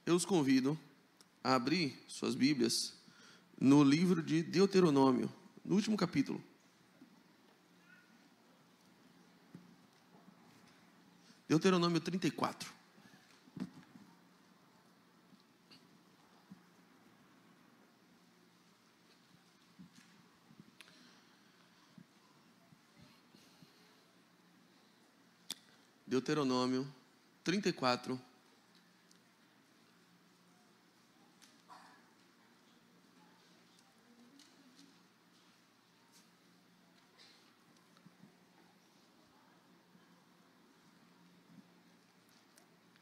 eu os convido a abrir suas Bíblias no livro de Deuteronômio, no último capítulo. Deuteronômio 34. Deuteronômio 34.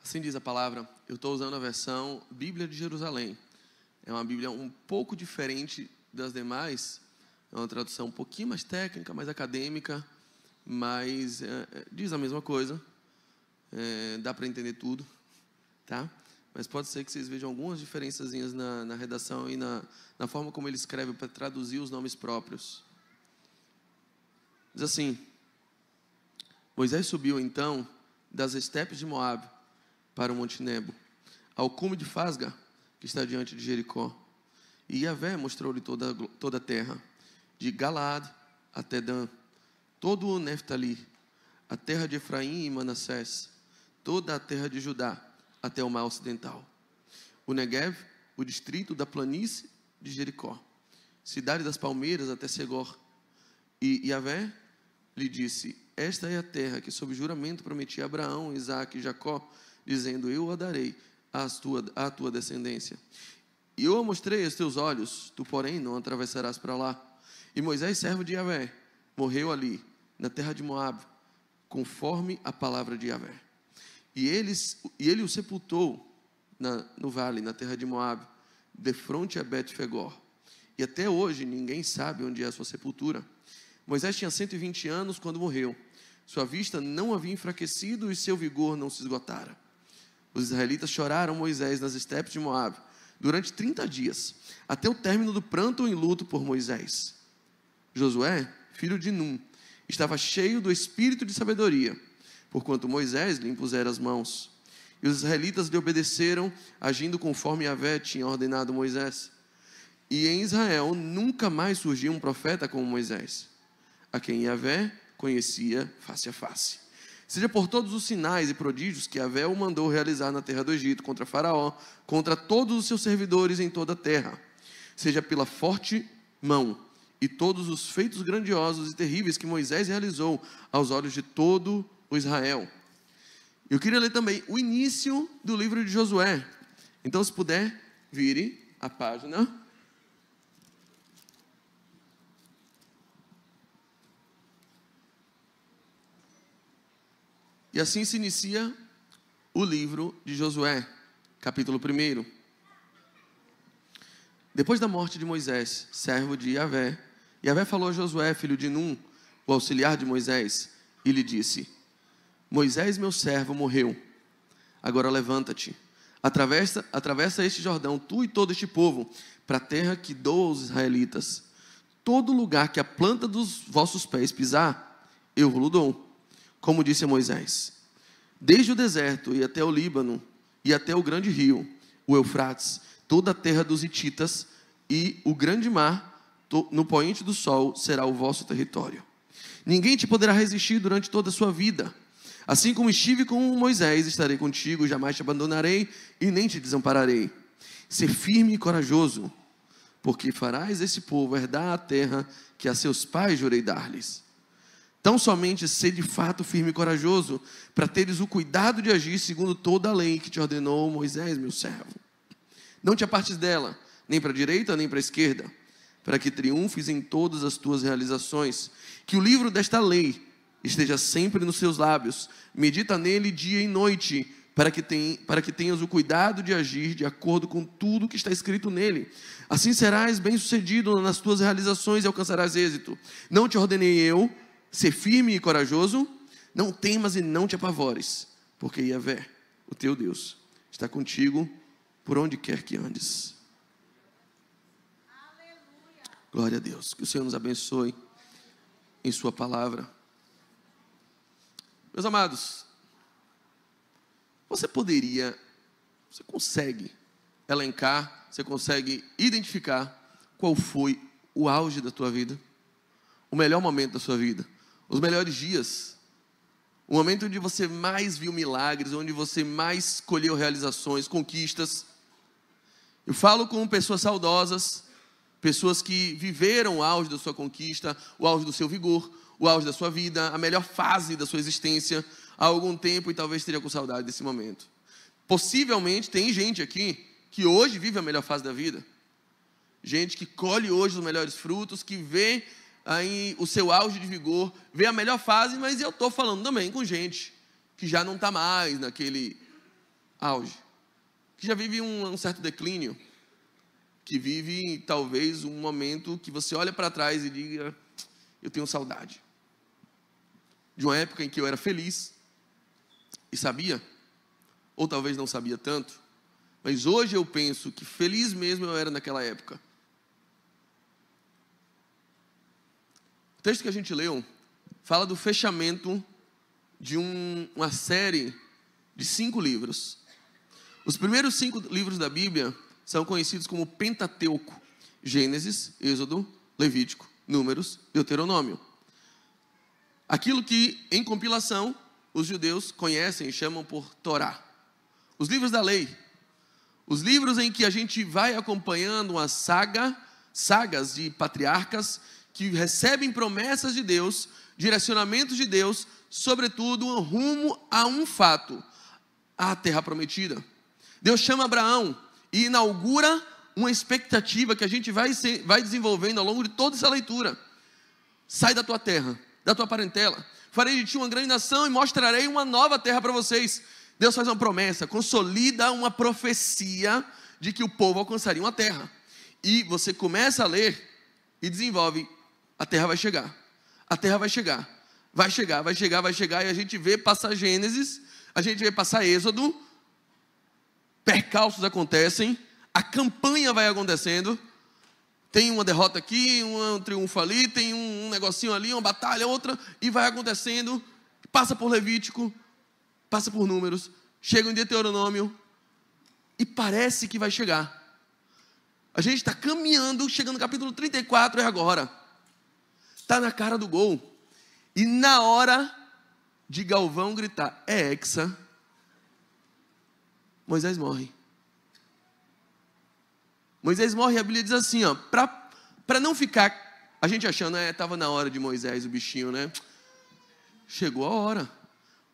Assim diz a palavra. Eu estou usando a versão Bíblia de Jerusalém. É uma Bíblia um pouco diferente das demais. É uma tradução um pouquinho mais técnica, mais acadêmica, mas diz a mesma coisa. Dá para entender tudo, tá? Mas pode ser que vocês vejam algumas diferençazinhas na redação e na forma como ele escreve para traduzir os nomes próprios. Diz assim: Moisés subiu então das estepes de Moabe para o Monte Nebo, ao cume de Fasga, que está diante de Jericó. E Yahvé mostrou-lhe toda a terra, de Galaad até Dan, todo o Neftali, a terra de Efraim e Manassés, toda a terra de Judá, até o mar ocidental, o Negev, o distrito da planície de Jericó, cidade das palmeiras até Segor. E Yahvé lhe disse: esta é a terra que sob juramento prometi a Abraão, Isaque e Jacó, dizendo: eu a darei à tua descendência. E eu a mostrei aos teus olhos, tu porém não atravessarás para lá. E Moisés, servo de Yahvé, morreu ali, na terra de Moabe, conforme a palavra de Yahvé. E ele o sepultou no vale, na terra de Moabe, defronte a Bet-Fegor. E até hoje ninguém sabe onde é a sua sepultura. Moisés tinha 120 anos quando morreu. Sua vista não havia enfraquecido e seu vigor não se esgotara. Os israelitas choraram Moisés nas estepes de Moabe durante 30 dias, até o término do pranto em luto por Moisés. Josué, filho de Num, estava cheio do espírito de sabedoria, porquanto Moisés lhe impusera as mãos. E os israelitas lhe obedeceram, agindo conforme Yahvé tinha ordenado Moisés. E em Israel nunca mais surgiu um profeta como Moisés, a quem Yahvé conhecia face a face. Seja por todos os sinais e prodígios que Yahvé o mandou realizar na terra do Egito, contra Faraó, contra todos os seus servidores em toda a terra. Seja pela forte mão e todos os feitos grandiosos e terríveis que Moisés realizou aos olhos de todo o Israel. Eu queria ler também o início do livro de Josué. Então, se puder, vire a página. E assim se inicia o livro de Josué, capítulo 1. Depois da morte de Moisés, servo de Yahvé, Yahvé falou a Josué, filho de Num, o auxiliar de Moisés, e lhe disse: Moisés, meu servo, morreu. Agora levanta-te, atravessa este Jordão, tu e todo este povo, para a terra que dou aos israelitas. Todo lugar que a planta dos vossos pés pisar, eu vos dou, como disse a Moisés. Desde o deserto e até o Líbano, e até o grande rio, o Eufrates, toda a terra dos hititas e o grande mar, no poente do sol, será o vosso território. Ninguém te poderá resistir durante toda a sua vida. Assim como estive com Moisés, estarei contigo, jamais te abandonarei e nem te desampararei. Ser firme e corajoso, porque farás esse povo herdar a terra que a seus pais jurei dar-lhes. Tão somente ser de fato firme e corajoso, para teres o cuidado de agir segundo toda a lei que te ordenou Moisés, meu servo. Não te apartes dela, nem para a direita, nem para a esquerda, para que triunfes em todas as tuas realizações. Que o livro desta lei esteja sempre nos seus lábios. Medita nele dia e noite, para que tenhas o cuidado de agir de acordo com tudo que está escrito nele. Assim serás bem-sucedido nas tuas realizações e alcançarás êxito. Não te ordenei eu ser firme e corajoso? Não temas e não te apavores, porque Yahvé, o teu Deus, está contigo por onde quer que andes. Aleluia. Glória a Deus. Que o Senhor nos abençoe em sua palavra. Meus amados, você poderia Você consegue elencar, você consegue identificar qual foi o auge da tua vida, o melhor momento da sua vida, os melhores dias, o momento onde você mais viu milagres, onde você mais colheu realizações, conquistas. Eu falo com pessoas saudosas, pessoas que viveram o auge da sua conquista, o auge do seu vigor, o auge da sua vida, a melhor fase da sua existência há algum tempo e talvez esteja com saudade desse momento. Possivelmente tem gente aqui que hoje vive a melhor fase da vida. Gente que colhe hoje os melhores frutos, que vê aí o seu auge de vigor, vê a melhor fase, mas eu estou falando também com gente que já não está mais naquele auge, que já vive um certo declínio, que vive talvez um momento que você olha para trás e diga, eu tenho saudade de uma época em que eu era feliz e sabia, ou talvez não sabia tanto, mas hoje eu penso que feliz mesmo eu era naquela época. O texto que a gente leu fala do fechamento de uma série de 5 livros. Os primeiros 5 livros da Bíblia são conhecidos como Pentateuco: Gênesis, Êxodo, Levítico, Números, Deuteronômio. Aquilo que, em compilação, os judeus conhecem e chamam por Torá. Os livros da lei. Os livros em que a gente vai acompanhando uma sagas de patriarcas que recebem promessas de Deus, direcionamentos de Deus, sobretudo rumo a um fato, a terra prometida. Deus chama Abraão e inaugura uma expectativa que a gente vai desenvolvendo ao longo de toda essa leitura. Sai da tua terra, da tua parentela, farei de ti uma grande nação e mostrarei uma nova terra para vocês. Deus faz uma promessa, consolida uma profecia de que o povo alcançaria uma terra. E você começa a ler e desenvolve, a terra vai chegar, a terra vai chegar, vai chegar, vai chegar, vai chegar, e a gente vê passar Gênesis, a gente vê passar Êxodo, percalços acontecem, a campanha vai acontecendo, tem uma derrota aqui, um triunfo ali, tem um negocinho ali, uma batalha, outra, e vai acontecendo, passa por Levítico, passa por Números, chega em Deuteronômio, e parece que vai chegar. A gente está caminhando, chegando no capítulo 34, é agora. Está na cara do gol. E na hora de Galvão gritar, é hexa, Moisés morre. Moisés morre, e a Bíblia diz assim, ó, para não ficar, a gente achando, estava na hora de Moisés, o bichinho, né? Chegou a hora.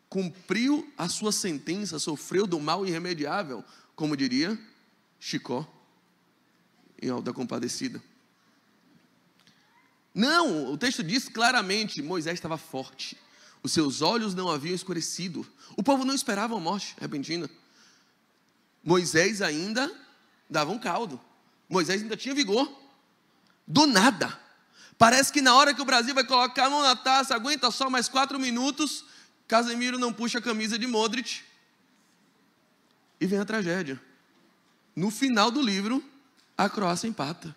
Cumpriu a sua sentença, sofreu do mal irremediável, como diria Chicó, em Alto da Compadecida. Não, o texto diz claramente, Moisés estava forte, os seus olhos não haviam escurecido, o povo não esperava uma morte repentina. Moisés ainda dava um caldo, Moisés ainda tinha vigor, do nada, parece que na hora que o Brasil vai colocar a mão na taça, aguenta só mais 4 minutos, Casemiro não puxa a camisa de Modric, e vem a tragédia. No final do livro, a Croácia empata.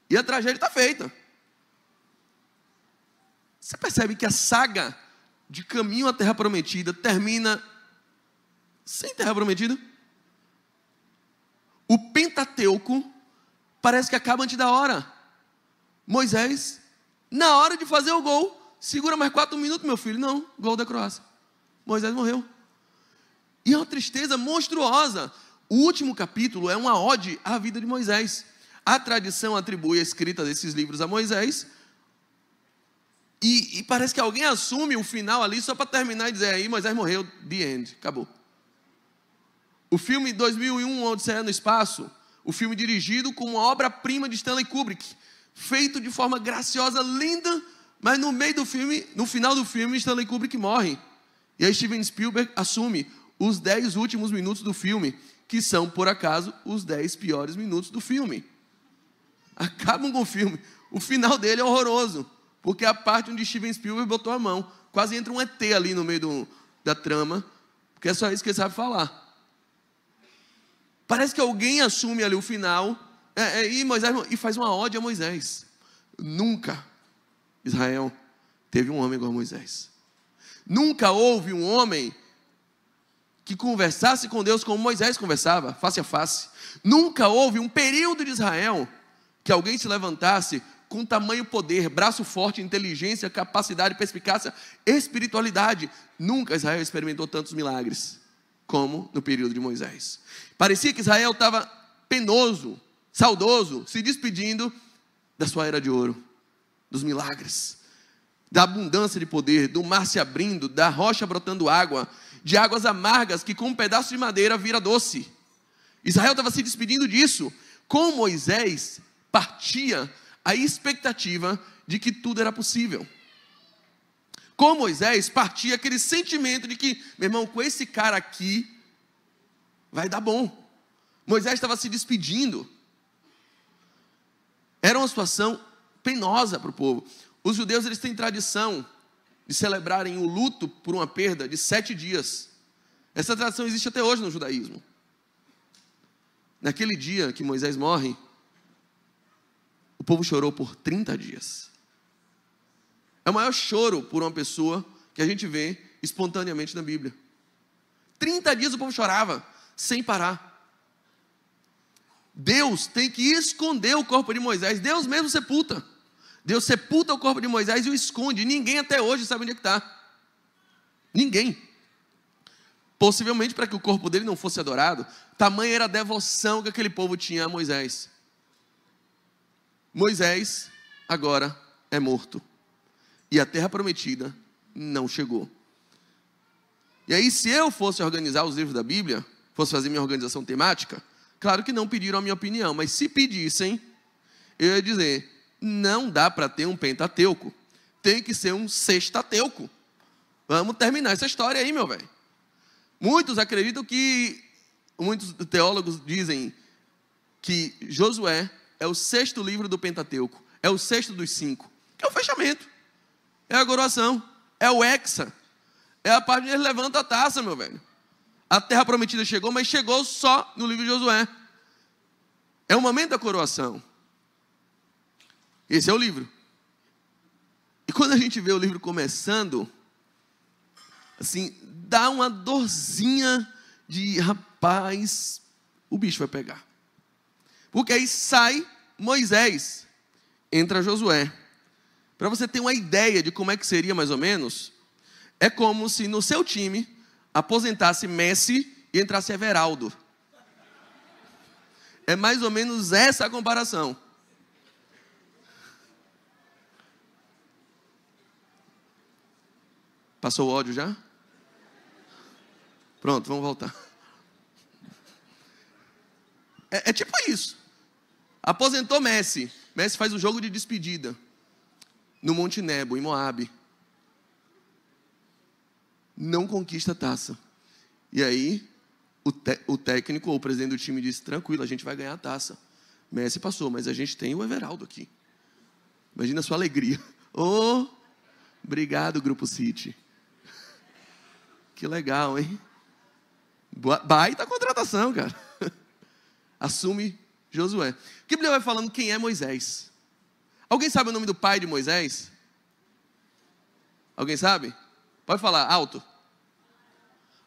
E a tragédia está feita. Você percebe que a saga de caminho à terra prometida termina sem terra prometida? O Pentateuco parece que acaba antes da hora. Moisés, na hora de fazer o gol, segura mais 4 minutos, meu filho. Não, gol da Croácia. Moisés morreu. E é uma tristeza monstruosa. O último capítulo é uma ode à vida de Moisés. A tradição atribui a escrita desses livros a Moisés. E parece que alguém assume o final ali só para terminar e dizer, aí Moisés morreu, the end, acabou. O filme 2001, Odisseia no Espaço, o filme dirigido como uma obra-prima de Stanley Kubrick, feito de forma graciosa, linda, mas no meio do filme, no final do filme, Stanley Kubrick morre. E aí Steven Spielberg assume os 10 últimos minutos do filme, que são, por acaso, os 10 piores minutos do filme. Acabam com o filme. O final dele é horroroso, porque é a parte onde Steven Spielberg botou a mão. Quase entra um ET ali no meio da trama, porque é só isso que ele sabe falar. Parece que alguém assume ali o final e faz uma ode a Moisés. Nunca Israel teve um homem igual a Moisés. Nunca houve um homem que conversasse com Deus como Moisés conversava, face a face. Nunca houve um período de Israel que alguém se levantasse com tamanho poder, braço forte, inteligência, capacidade, perspicácia, espiritualidade. Nunca Israel experimentou tantos milagres como no período de Moisés. Parecia que Israel estava penoso, saudoso, se despedindo da sua era de ouro, dos milagres, da abundância de poder, do mar se abrindo, da rocha brotando água, de águas amargas que com um pedaço de madeira vira doce. Israel estava se despedindo disso. Com Moisés partia a expectativa de que tudo era possível. Com Moisés partia aquele sentimento de que, meu irmão, com esse cara aqui vai dar bom. Moisés estava se despedindo. Era uma situação penosa para o povo. Os judeus, eles têm tradição de celebrarem o luto por uma perda de 7 dias. Essa tradição existe até hoje no judaísmo. Naquele dia que Moisés morre, o povo chorou por 30 dias. É o maior choro por uma pessoa que a gente vê espontaneamente na Bíblia. 30 dias o povo chorava, sem parar. Deus tem que esconder o corpo de Moisés. Deus mesmo sepulta. Deus sepulta o corpo de Moisés e o esconde. Ninguém até hoje sabe onde é que está. Ninguém. Possivelmente para que o corpo dele não fosse adorado. Tamanha era a devoção que aquele povo tinha a Moisés. Moisés agora é morto. E a terra prometida não chegou. E aí, se eu fosse organizar os livros da Bíblia, fosse fazer minha organização temática, claro que não pediram a minha opinião, mas se pedissem, eu ia dizer, não dá para ter um Pentateuco, tem que ser um Sextateuco. Vamos terminar essa história aí, meu velho. Muitos teólogos dizem que Josué é o 6º livro do Pentateuco, é o 6º dos 5, que é o fechamento, é a coroação, é o hexa, é a parte onde ele levanta a taça, meu velho. A terra prometida chegou, mas chegou só no livro de Josué. É o momento da coroação. Esse é o livro. E quando a gente vê o livro começando, assim, dá uma dorzinha de, rapaz, o bicho vai pegar. Porque aí sai Moisés, entra Josué. Para você ter uma ideia de como é que seria mais ou menos, é como se no seu time aposentasse Messi e entrasse Everaldo. É mais ou menos essa a comparação. Passou o ódio já? Pronto, vamos voltar. É tipo isso. Aposentou Messi. Messi faz o jogo de despedida no Monte Nebo, em Moabe. Não conquista a taça. E aí, o técnico ou o presidente do time disse, tranquilo, a gente vai ganhar a taça. Messi passou, mas a gente tem o Everaldo aqui. Imagina a sua alegria. Oh, obrigado, Grupo City. Que legal, hein? Baita contratação, cara. Assume Josué. O que a Bíblia vai falando quem é Moisés? Alguém sabe o nome do pai de Moisés? Alguém sabe? Pode falar, alto.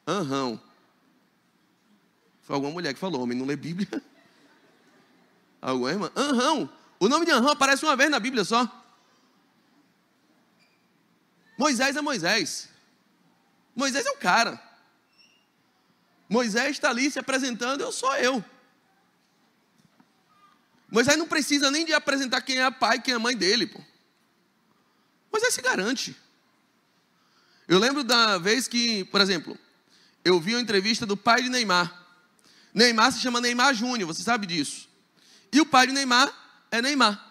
Anrão. Foi alguma mulher que falou, homem não lê Bíblia. Alguma irmã? Anrão. O nome de Anrão aparece uma vez na Bíblia só. Moisés é Moisés. Moisés é o cara. Moisés está ali se apresentando, eu sou eu. Moisés não precisa nem de apresentar quem é o pai, quem é a mãe dele, pô. Moisés se garante. Eu lembro da vez que, por exemplo, eu vi uma entrevista do pai de Neymar. Neymar se chama Neymar Júnior, você sabe disso. E o pai de Neymar é Neymar.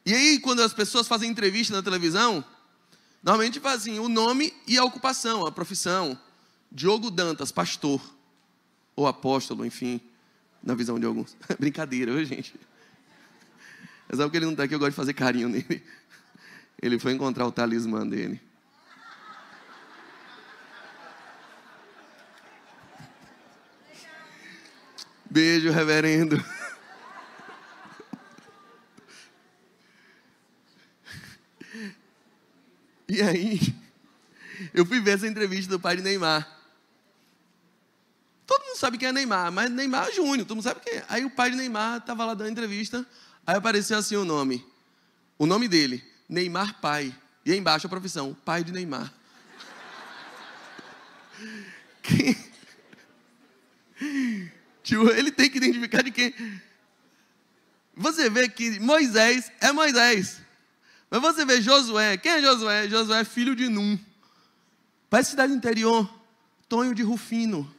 E aí, quando as pessoas fazem entrevista na televisão, normalmente fazem o nome e a ocupação, a profissão. Diogo Dantas, pastor. Ou apóstolo, enfim, na visão de alguns. Brincadeira, viu, gente? Mas sabe que ele não está aqui, eu gosto de fazer carinho nele. Ele foi encontrar o talismã dele. Beijo, reverendo. E aí, eu fui ver essa entrevista do pai de Neymar. mundo sabe quem é Neymar, mas Neymar Júnior, todo mundo sabe quem é. Aí o pai de Neymar estava lá dando entrevista, aí apareceu assim o nome dele, Neymar pai. E aí embaixo a profissão, pai de Neymar. Tio, ele tem que identificar de quem. Você vê que Moisés é Moisés. Mas você vê Josué, quem é Josué? Josué é filho de Num. Parece cidade interior, Tonho de Rufino.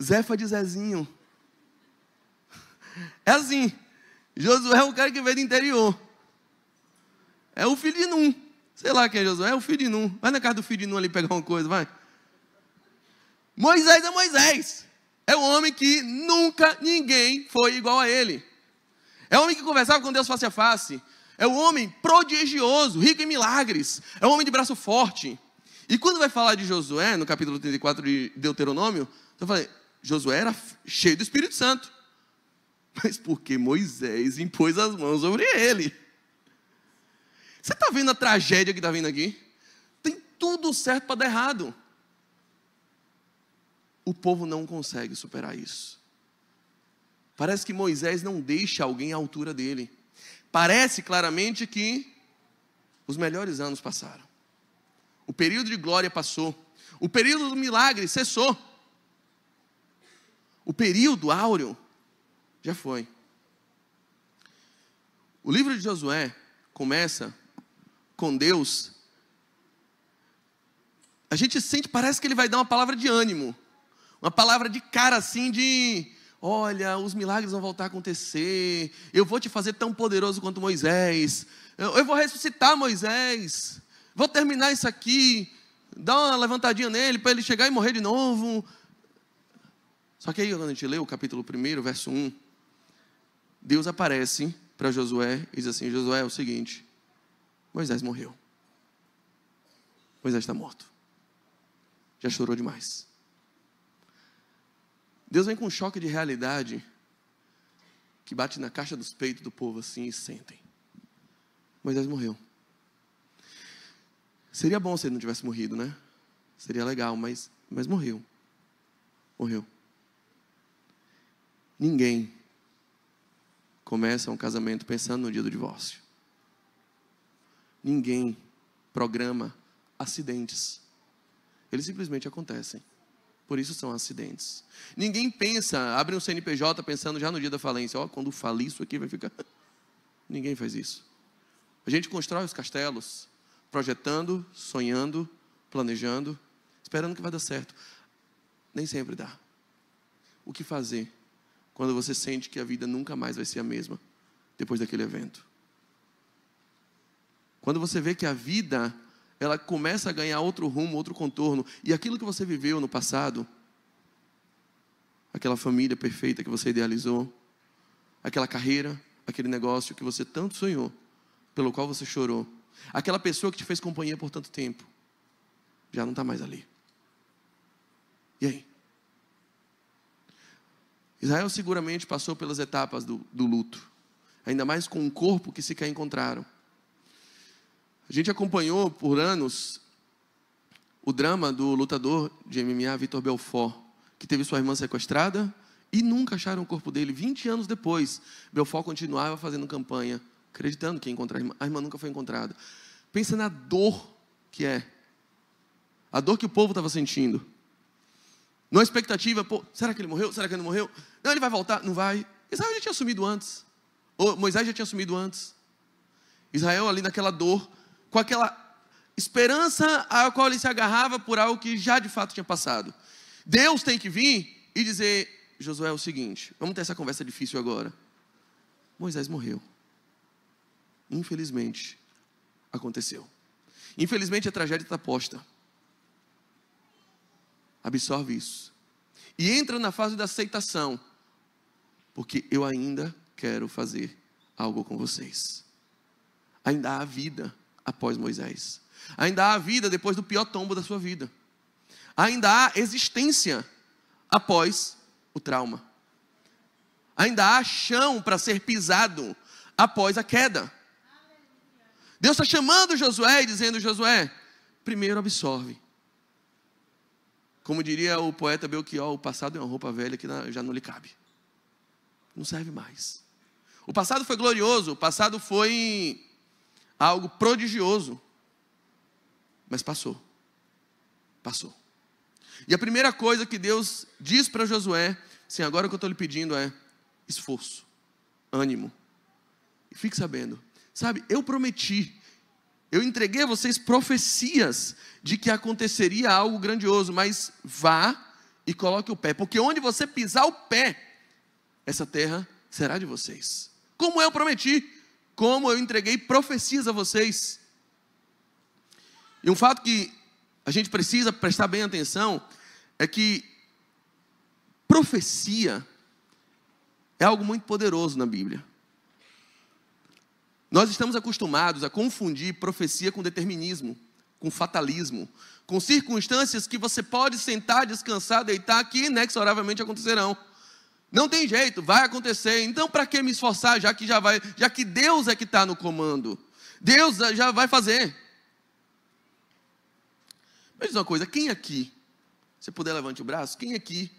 Zefa de Zezinho. É assim, Josué é um cara que veio do interior. É o filho de Num. Sei lá quem é Josué, é o filho de Num. Vai na casa do filho de Num ali pegar uma coisa, vai. Moisés é Moisés. É o homem que nunca ninguém foi igual a ele. É o homem que conversava com Deus face a face. É o homem prodigioso, rico em milagres. É o homem de braço forte. E quando vai falar de Josué, no capítulo 34 de Deuteronômio, eu falei, Josué era cheio do Espírito Santo. Mas porque Moisés impôs as mãos sobre ele. Você está vendo a tragédia que está vindo aqui? Tem tudo certo para dar errado. O povo não consegue superar isso. Parece que Moisés não deixa alguém à altura dele. Parece claramente que os melhores anos passaram. O período de glória passou. O período do milagre cessou. O período áureo já foi. O livro de Josué começa com Deus. A gente sente, parece que ele vai dar uma palavra de ânimo. Uma palavra de cara assim de... Olha, os milagres vão voltar a acontecer. Eu vou te fazer tão poderoso quanto Moisés. Eu vou ressuscitar Moisés. Vou terminar isso aqui. Dar uma levantadinha nele para ele chegar e morrer de novo. Só que aí quando a gente lê o capítulo 1, verso 1, Deus aparece para Josué e diz assim, Josué, é o seguinte, Moisés morreu. Moisés está morto. Já chorou demais. Deus vem com um choque de realidade que bate na caixa dos peitos do povo assim e sentem. Moisés morreu. Seria bom se ele não tivesse morrido, né? Seria legal, mas morreu. Morreu. Ninguém começa um casamento pensando no dia do divórcio. Ninguém programa acidentes. Eles simplesmente acontecem. Por isso são acidentes. Ninguém pensa, abre um CNPJ pensando já no dia da falência. Ó, quando falir isso aqui vai ficar... Ninguém faz isso. A gente constrói os castelos, projetando, sonhando, planejando, esperando que vai dar certo. Nem sempre dá. O que fazer quando você sente que a vida nunca mais vai ser a mesma depois daquele evento? Quando você vê que a vida... ela começa a ganhar outro rumo, outro contorno. E aquilo que você viveu no passado, aquela família perfeita que você idealizou, aquela carreira, aquele negócio que você tanto sonhou, pelo qual você chorou, aquela pessoa que te fez companhia por tanto tempo, já não está mais ali. E aí? Israel seguramente passou pelas etapas do luto, ainda mais com um corpo que sequer encontraram. A gente acompanhou por anos o drama do lutador de MMA, Vitor Belfort, que teve sua irmã sequestrada e nunca acharam o corpo dele. 20 anos depois, Belfort continuava fazendo campanha, acreditando que ia encontrar a irmã. A irmã nunca foi encontrada. Pensa na dor que é. A dor que o povo estava sentindo. Numa expectativa, pô, será que ele morreu? Será que ele não morreu? Não, ele vai voltar? Não vai. Israel já tinha sumido antes. Ou Moisés já tinha sumido antes. Israel ali naquela dor, com aquela esperança a qual ele se agarrava por algo que já de fato tinha passado. Deus tem que vir e dizer, Josué, é o seguinte, vamos ter essa conversa difícil agora. Moisés morreu. Infelizmente, aconteceu. Infelizmente a tragédia está posta. Absorve isso. E entra na fase da aceitação. Porque eu ainda quero fazer algo com vocês. Ainda há vida após Moisés. Ainda há vida depois do pior tombo da sua vida. Ainda há existência após o trauma. Ainda há chão para ser pisado após a queda. Deus está chamando Josué e dizendo, Josué, primeiro absorve. como diria o poeta Belchior, o passado é uma roupa velha que já não lhe cabe. Não serve mais. O passado foi glorioso, o passado foi algo prodigioso. Mas passou. Passou. E a primeira coisa que Deus diz para Josué, assim, agora o que eu estou lhe pedindo é esforço, ânimo. E fique sabendo, sabe, eu prometi, eu entreguei a vocês profecias de que aconteceria algo grandioso, mas vá e coloque o pé, porque onde você pisar o pé, essa terra será de vocês. Como eu prometi, como eu entreguei profecias a vocês. E um fato que a gente precisa prestar bem atenção é que profecia é algo muito poderoso na Bíblia. Nós estamos acostumados a confundir profecia com determinismo, com fatalismo, com circunstâncias que você pode sentar, descansar, deitar, que inexoravelmente acontecerão. Não tem jeito, vai acontecer. Então, para que me esforçar, já que Deus é que está no comando? Deus já vai fazer. Mas diz uma coisa, quem aqui, se puder levante o braço, quem aqui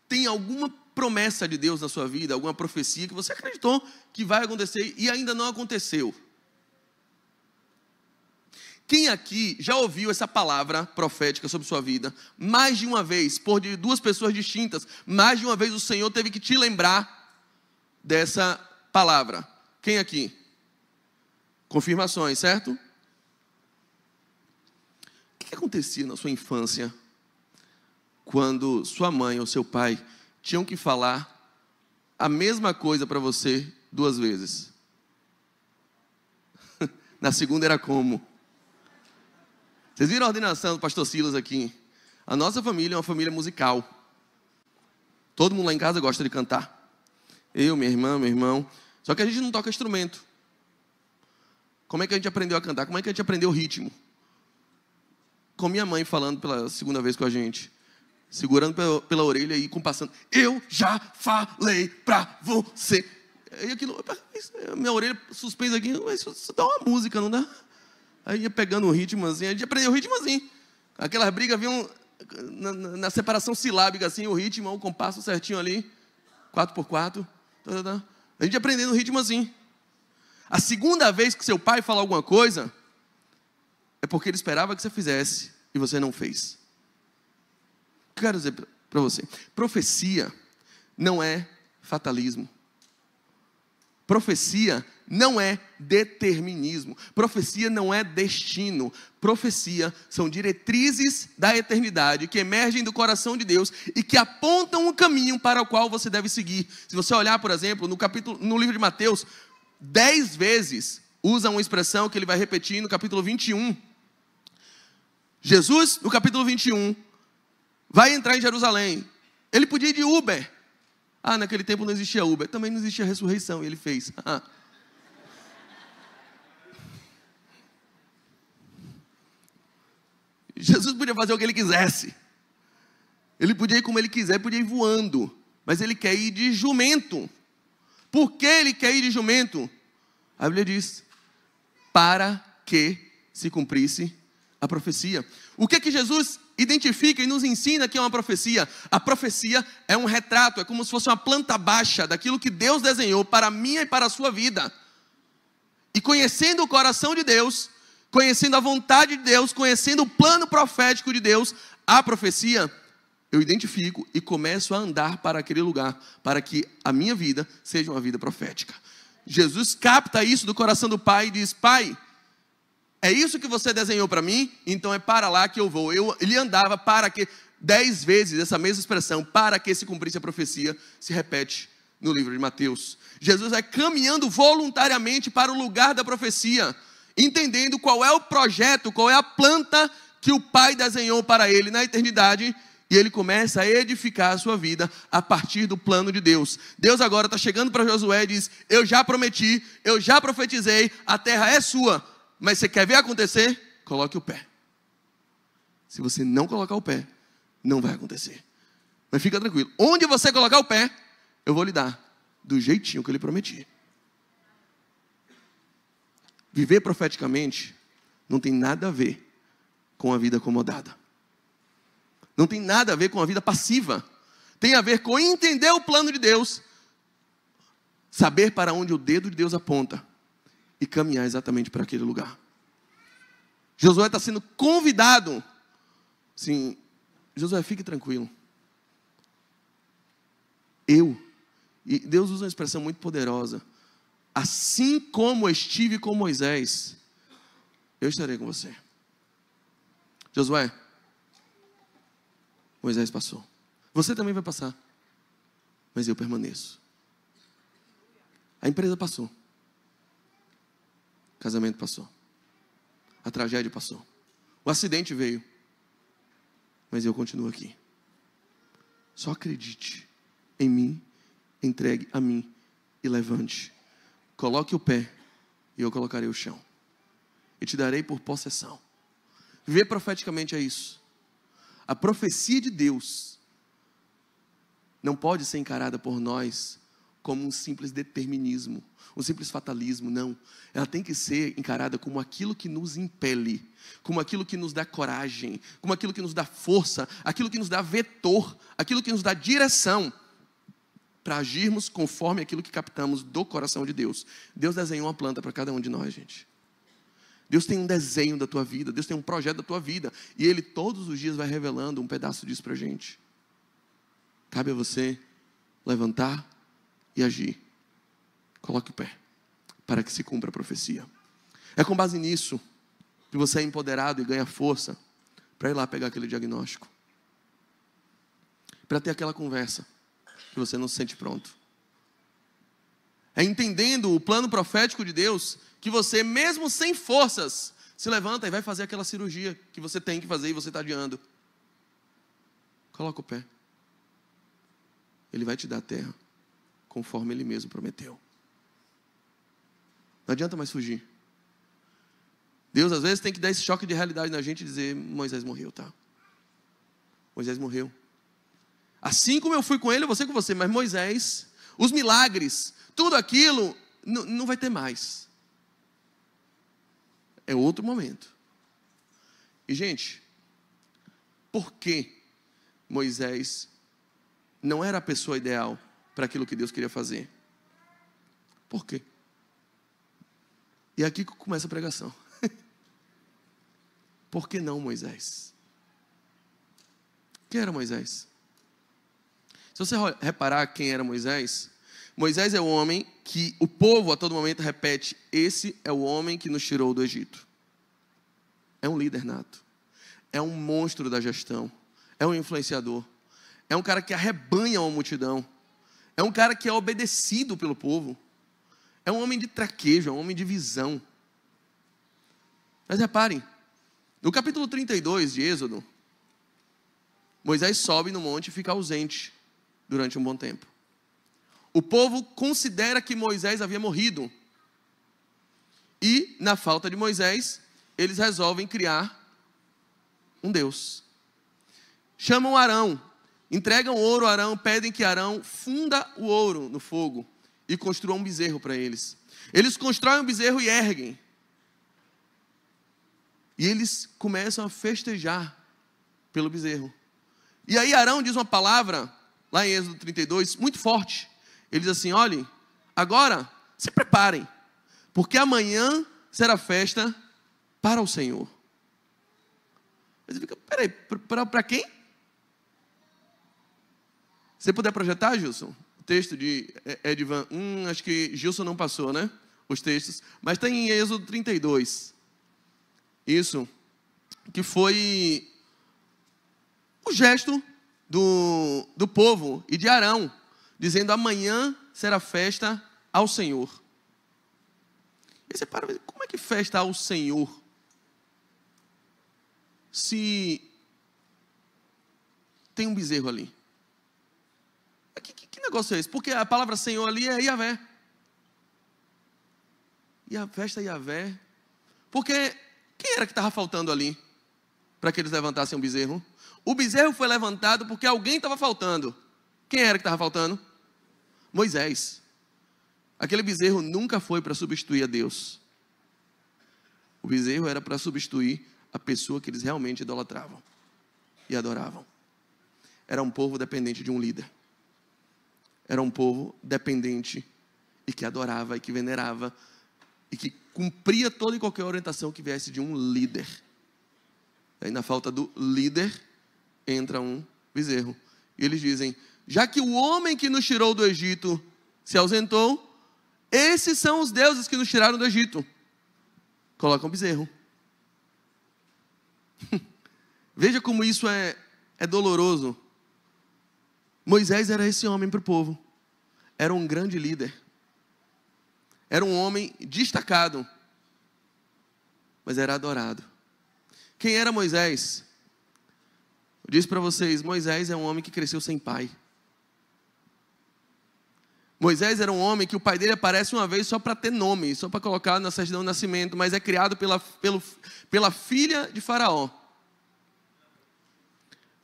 tem alguma promessa de Deus na sua vida, alguma profecia que você acreditou que vai acontecer e ainda não aconteceu? Quem aqui já ouviu essa palavra profética sobre sua vida mais de uma vez, por de duas pessoas distintas, mais de uma vez o Senhor teve que te lembrar dessa palavra? Quem aqui? Confirmações, certo? O que acontecia na sua infância quando sua mãe ou seu pai tinham que falar a mesma coisa para você duas vezes? Na segunda era como? Vocês viram a ordenação do pastor Silas aqui? A nossa família é uma família musical. Todo mundo lá em casa gosta de cantar. Eu, minha irmã, meu irmão. Só que a gente não toca instrumento. Como é que a gente aprendeu a cantar? Como é que a gente aprendeu o ritmo? Com minha mãe falando pela segunda vez com a gente. Segurando pela orelha e compassando. Eu já falei pra você. E aquilo, minha orelha suspensa aqui. Isso dá uma música, não dá? Aí ia pegando um ritmo assim, a gente aprendeu o ritmo assim. Aquelas brigas vinham na separação silábica assim, o ritmo, o compasso certinho ali, 4x4. A gente aprendendo o ritmo assim. A segunda vez que seu pai fala alguma coisa, é porque ele esperava que você fizesse e você não fez. O que eu quero dizer para você? Profecia não é fatalismo. Profecia não é determinismo. Profecia não é destino. Profecia são diretrizes da eternidade que emergem do coração de Deus e que apontam um caminho para o qual você deve seguir. Se você olhar, por exemplo, no livro de Mateus, 10 vezes usa uma expressão que ele vai repetir no capítulo 21. Jesus, no capítulo 21, vai entrar em Jerusalém. Ele podia ir de Uber. Naquele tempo não existia Uber. Também não existia ressurreição. E ele fez. Jesus podia fazer o que ele quisesse. Ele podia ir como ele quiser, podia ir voando. Mas ele quer ir de jumento. Por que ele quer ir de jumento? A Bíblia diz, para que se cumprisse a profecia. O que Jesus identifica e nos ensina que é uma profecia? A profecia é um retrato, é como se fosse uma planta baixa daquilo que Deus desenhou para a minha e para a sua vida. E conhecendo o coração de Deus, conhecendo a vontade de Deus, conhecendo o plano profético de Deus, a profecia, eu identifico e começo a andar para aquele lugar, para que a minha vida seja uma vida profética. Jesus capta isso do coração do Pai e diz, Pai, é isso que você desenhou para mim, então é para lá que eu vou. Ele andava para que, 10 vezes essa mesma expressão, para que se cumprisse a profecia, se repete no livro de Mateus. Jesus vai caminhando voluntariamente para o lugar da profecia, entendendo qual é o projeto, qual é a planta que o Pai desenhou para ele na eternidade, e ele começa a edificar a sua vida a partir do plano de Deus. Deus agora está chegando para Josué e diz, eu já prometi, eu já profetizei, a terra é sua, mas você quer ver acontecer? Coloque o pé. Se você não colocar o pé, não vai acontecer. Mas fica tranquilo, onde você colocar o pé, eu vou lhe dar do jeitinho que eu lhe prometi. Viver profeticamente não tem nada a ver com a vida acomodada. Não tem nada a ver com a vida passiva. Tem a ver com entender o plano de Deus, saber para onde o dedo de Deus aponta e caminhar exatamente para aquele lugar. Josué está sendo convidado. Sim, Josué, fique tranquilo. E Deus usa uma expressão muito poderosa. Assim como estive com Moisés, eu estarei com você. Josué, Moisés passou. Você também vai passar. Mas eu permaneço. A empresa passou. O casamento passou. A tragédia passou. O acidente veio. Mas eu continuo aqui. Só acredite em mim, entregue a mim e levante. Coloque o pé e eu colocarei o chão. E te darei por possessão. Viver profeticamente é isso. A profecia de Deus não pode ser encarada por nós como um simples determinismo, um simples fatalismo, não. Ela tem que ser encarada como aquilo que nos impele, como aquilo que nos dá coragem, como aquilo que nos dá força, aquilo que nos dá vetor, aquilo que nos dá direção para agirmos conforme aquilo que captamos do coração de Deus. Deus desenhou uma planta para cada um de nós, gente. Deus tem um desenho da tua vida, Deus tem um projeto da tua vida, e Ele todos os dias vai revelando um pedaço disso para a gente. Cabe a você levantar e agir. Coloque o pé, para que se cumpra a profecia. É com base nisso que você é empoderado e ganha força para ir lá pegar aquele diagnóstico, para ter aquela conversa que você não se sente pronto. É entendendo o plano profético de Deus que você, mesmo sem forças, se levanta e vai fazer aquela cirurgia que você tem que fazer e você está adiando. Coloca o pé. Ele vai te dar a terra, conforme Ele mesmo prometeu. Não adianta mais fugir. Deus às vezes tem que dar esse choque de realidade na gente e dizer: Moisés morreu, tá? Moisés morreu. Assim como eu fui com ele, eu vou ser com você. Mas Moisés, os milagres, tudo aquilo, não vai ter mais. É outro momento. E gente, por que Moisés não era a pessoa ideal para aquilo que Deus queria fazer? Por quê? E aqui começa a pregação. Por que não Moisés? Quem era Moisés? Se você reparar quem era Moisés, Moisés é o homem que o povo a todo momento repete: esse é o homem que nos tirou do Egito. É um líder nato. É um monstro da gestão. É um influenciador. É um cara que arrebanha uma multidão. É um cara que é obedecido pelo povo. É um homem de traquejo, é um homem de visão. Mas reparem, no capítulo 32 de Êxodo, Moisés sobe no monte e fica ausente durante um bom tempo. O povo considera que Moisés havia morrido. E, na falta de Moisés, eles resolvem criar um Deus. Chamam Arão, entregam ouro a Arão, pedem que Arão funda o ouro no fogo e construa um bezerro para eles. Eles constroem um bezerro e erguem. E eles começam a festejar pelo bezerro. E aí Arão diz uma palavra, lá em Êxodo 32, muito forte. Ele diz assim: olhem, agora se preparem, porque amanhã será festa para o Senhor. Mas fica, peraí, para quem? Se puder projetar, Gilson, o texto de Edvan, acho que Gilson não passou, né? Os textos, mas está em Êxodo 32. Isso, que foi o gesto do povo e de Arão, dizendo: amanhã será festa ao Senhor. E você para, como é que festa ao Senhor? Se tem um bezerro ali. Que negócio é esse? Porque a palavra Senhor ali é Yahvé. E a festa Yahvé. Porque quem era que estava faltando ali para que eles levantassem um bezerro? O bezerro foi levantado porque alguém estava faltando. Quem era que estava faltando? Moisés. Aquele bezerro nunca foi para substituir a Deus. O bezerro era para substituir a pessoa que eles realmente idolatravam e adoravam. era um povo dependente de um líder. Era um povo dependente e que adorava e que venerava e que cumpria toda e qualquer orientação que viesse de um líder. Aí na falta do líder, entra um bezerro. E eles dizem, já que o homem que nos tirou do Egito se ausentou, esses são os deuses que nos tiraram do Egito. Colocam um bezerro. Veja como isso é doloroso. Moisés era esse homem para o povo. Era um grande líder. Era um homem destacado. Mas era adorado. Quem era Moisés? Eu disse para vocês, Moisés é um homem que cresceu sem pai. Moisés era um homem que o pai dele aparece uma vez só para ter nome, só para colocar na certidão de nascimento, mas é criado pela filha de Faraó.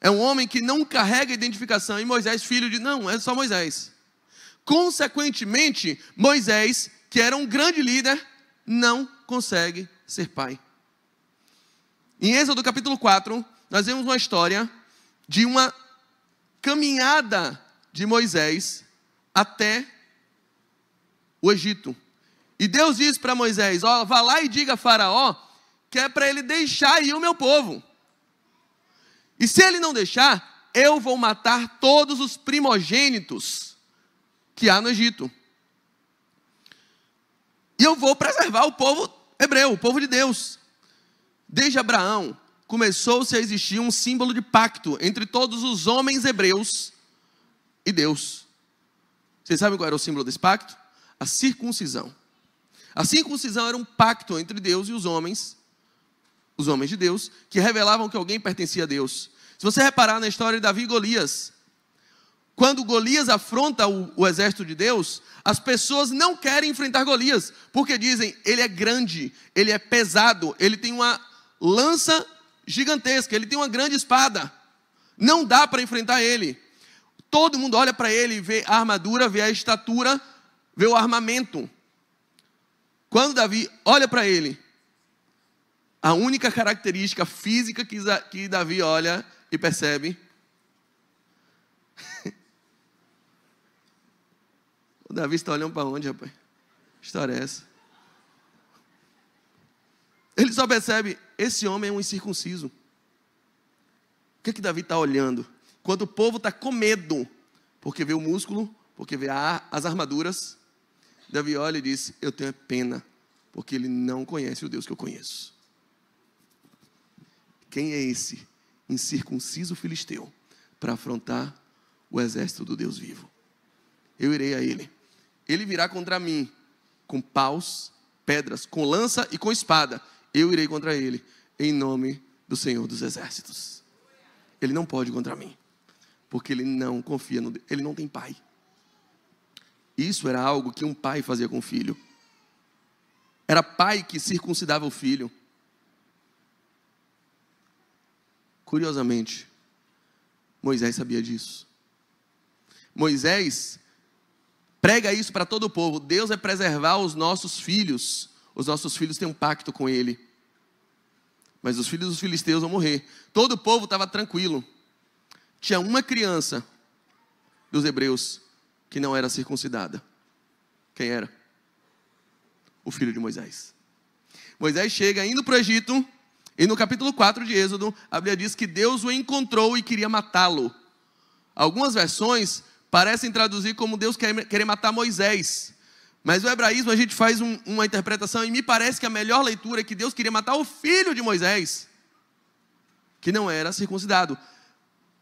É um homem que não carrega identificação, e Moisés, filho de... Não, é só Moisés. Consequentemente, Moisés, que era um grande líder, não consegue ser pai. Em Êxodo capítulo 4, nós vemos uma história de uma caminhada de Moisés até o Egito. E Deus diz para Moisés, ó, vá lá e diga a Faraó que é para ele deixar ir o meu povo. E se ele não deixar, eu vou matar todos os primogênitos que há no Egito. E eu vou preservar o povo hebreu, o povo de Deus. Desde Abraão, começou-se a existir um símbolo de pacto entre todos os homens hebreus e Deus. Vocês sabem qual era o símbolo desse pacto? A circuncisão. A circuncisão era um pacto entre Deus e os homens de Deus, que revelavam que alguém pertencia a Deus. Se você reparar na história de Davi e Golias, quando Golias afronta o exército de Deus, as pessoas não querem enfrentar Golias, porque dizem, ele é grande, ele é pesado, ele tem uma lança gigantesca, ele tem uma grande espada, não dá para enfrentar ele. Todo mundo olha para ele e vê a armadura, vê a estatura, vê o armamento. Quando Davi olha para ele, a única característica física que Davi olha e percebe, o Davi está olhando para onde, rapaz? Que história é essa? Ele só percebe, esse homem é um incircunciso. O que é que Davi está olhando? Quando o povo está com medo, porque vê o músculo, porque vê as armaduras, Davi olha e diz, eu tenho pena, porque ele não conhece o Deus que eu conheço. Quem é esse incircunciso filisteu para afrontar o exército do Deus vivo? Eu irei a ele. Ele virá contra mim com paus, pedras, com lança e com espada. Eu irei contra ele em nome do Senhor dos Exércitos. Ele não pode ir contra mim, porque ele não confia no Deus. Ele não tem pai. Isso era algo que um pai fazia com o filho. Era pai que circuncidava o filho. Curiosamente, Moisés sabia disso. Moisés prega isso para todo o povo. Deus vai preservar os nossos filhos. Os nossos filhos têm um pacto com ele. Mas os filhos dos filisteus vão morrer. Todo o povo estava tranquilo. Tinha uma criança dos hebreus que não era circuncidada. Quem era? O filho de Moisés. Moisés chega indo para o Egito. E no capítulo 4 de Êxodo, a Bíblia diz que Deus o encontrou e queria matá-lo. Algumas versões parecem traduzir como Deus querer matar Moisés. Mas no hebraísmo a gente faz uma interpretação, e me parece que a melhor leitura é que Deus queria matar o filho de Moisés, que não era circuncidado.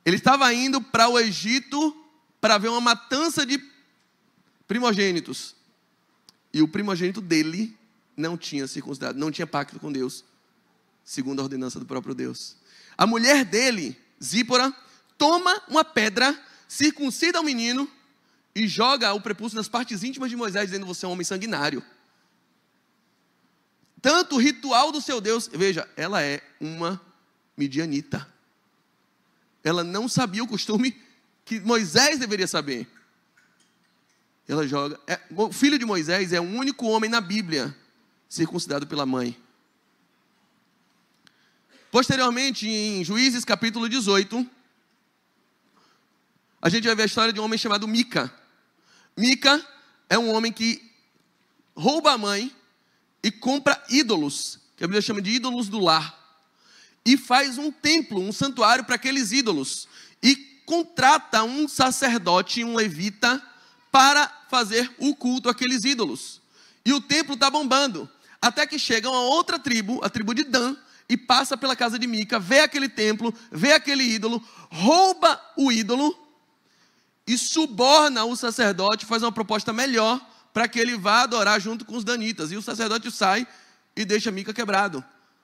Ele estava indo para o Egito para ver uma matança de primogênitos. E o primogênito dele não tinha circuncidado, não tinha pacto com Deus, segundo a ordenança do próprio Deus. A mulher dele, Zípora, toma uma pedra, circuncida o menino e joga o prepúcio nas partes íntimas de Moisés, dizendo, você é um homem sanguinário. Tanto o ritual do seu Deus, veja, ela é uma midianita. Ela não sabia o costume que Moisés deveria saber. Ela joga. O filho de Moisés é o único homem na Bíblia circuncidado pela mãe. Posteriormente, em Juízes capítulo 18, a gente vai ver a história de um homem chamado Mica. Mica é um homem que rouba a mãe e compra ídolos, que a Bíblia chama de ídolos do lar, e faz um templo, um santuário para aqueles ídolos, e contrata um sacerdote, um levita, para fazer o culto àqueles ídolos. E o templo está bombando, até que chega uma outra tribo, a tribo de Dan, e passa pela casa de Mica, vê aquele templo, vê aquele ídolo, rouba o ídolo, e suborna o sacerdote, faz uma proposta melhor, para que ele vá adorar junto com os danitas. E o sacerdote sai e deixa Mica quebrado.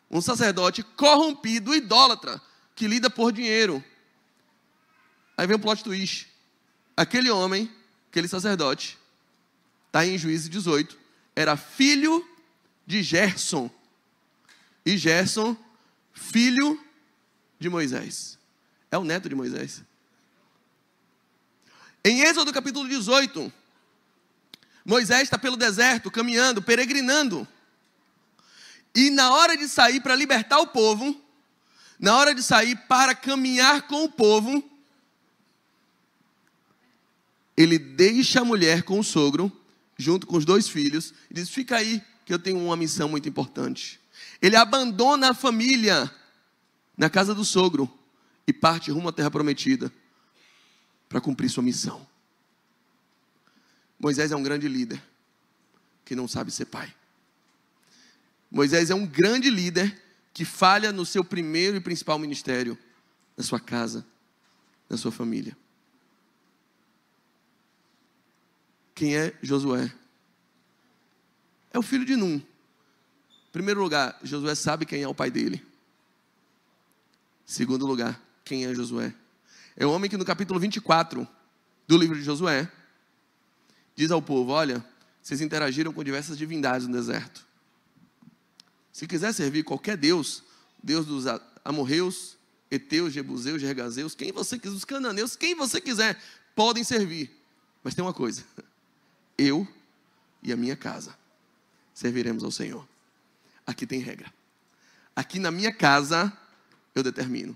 Um sacerdote corrompido, idólatra, que lida por dinheiro. Aí vem o plot twist. Aquele homem, aquele sacerdote, está em Juízes 18, era filho de Gerson. E Gerson, filho de Moisés. É o neto de Moisés. Em Êxodo capítulo 18, Moisés está pelo deserto, caminhando, peregrinando. E na hora de sair para libertar o povo, na hora de sair para caminhar com o povo, ele deixa a mulher com o sogro, junto com os 2 filhos, e diz: fica aí, que eu tenho uma missão muito importante. Ele abandona a família na casa do sogro e parte rumo à terra prometida para cumprir sua missão. Moisés é um grande líder que não sabe ser pai. Moisés é um grande líder que falha no seu primeiro e principal ministério, na sua casa, na sua família. Quem é Josué? É o filho de Num. Em primeiro lugar, Josué sabe quem é o pai dele. Segundo lugar, quem é Josué? É o homem que no capítulo 24 do livro de Josué diz ao povo: olha, vocês interagiram com diversas divindades no deserto. Se quiser servir qualquer Deus, Deus dos amorreus, heteus, jebuseus, gergazeus, quem você quiser, os cananeus, quem você quiser, podem servir. Mas tem uma coisa: eu e a minha casa serviremos ao Senhor. Aqui tem regra. Aqui na minha casa eu determino.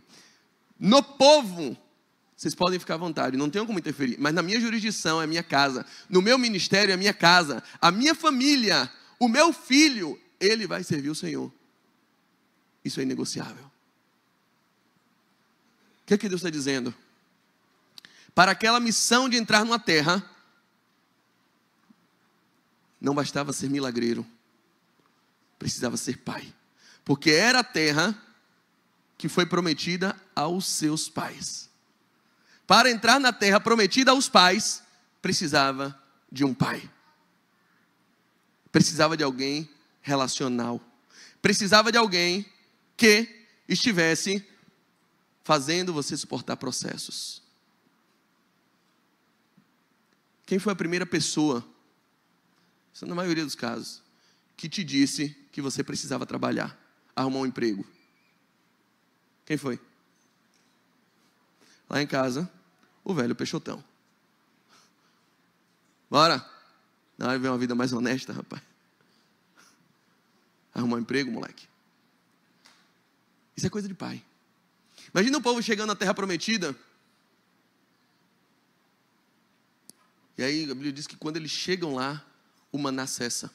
No povo, vocês podem ficar à vontade, não tenham como interferir, mas na minha jurisdição é a minha casa, no meu ministério é a minha casa, a minha família, o meu filho, ele vai servir o Senhor. Isso é inegociável. O que é que Deus está dizendo? Para aquela missão de entrar numa terra, não bastava ser milagreiro, precisava ser pai, porque era a terra que foi prometida aos seus pais. Para entrar na terra prometida aos pais, precisava de um pai. Precisava de alguém relacional. Precisava de alguém que estivesse fazendo você suportar processos. Quem foi a primeira pessoa, isso na maioria dos casos, que te disse que você precisava trabalhar, arrumar um emprego? Quem foi? Lá em casa, o velho Peixotão. Bora? Não, viver uma vida mais honesta, rapaz. Arrumar um emprego, moleque. Isso é coisa de pai. Imagina o povo chegando na terra prometida. E aí a Bíblia diz que quando eles chegam lá, o maná cessa.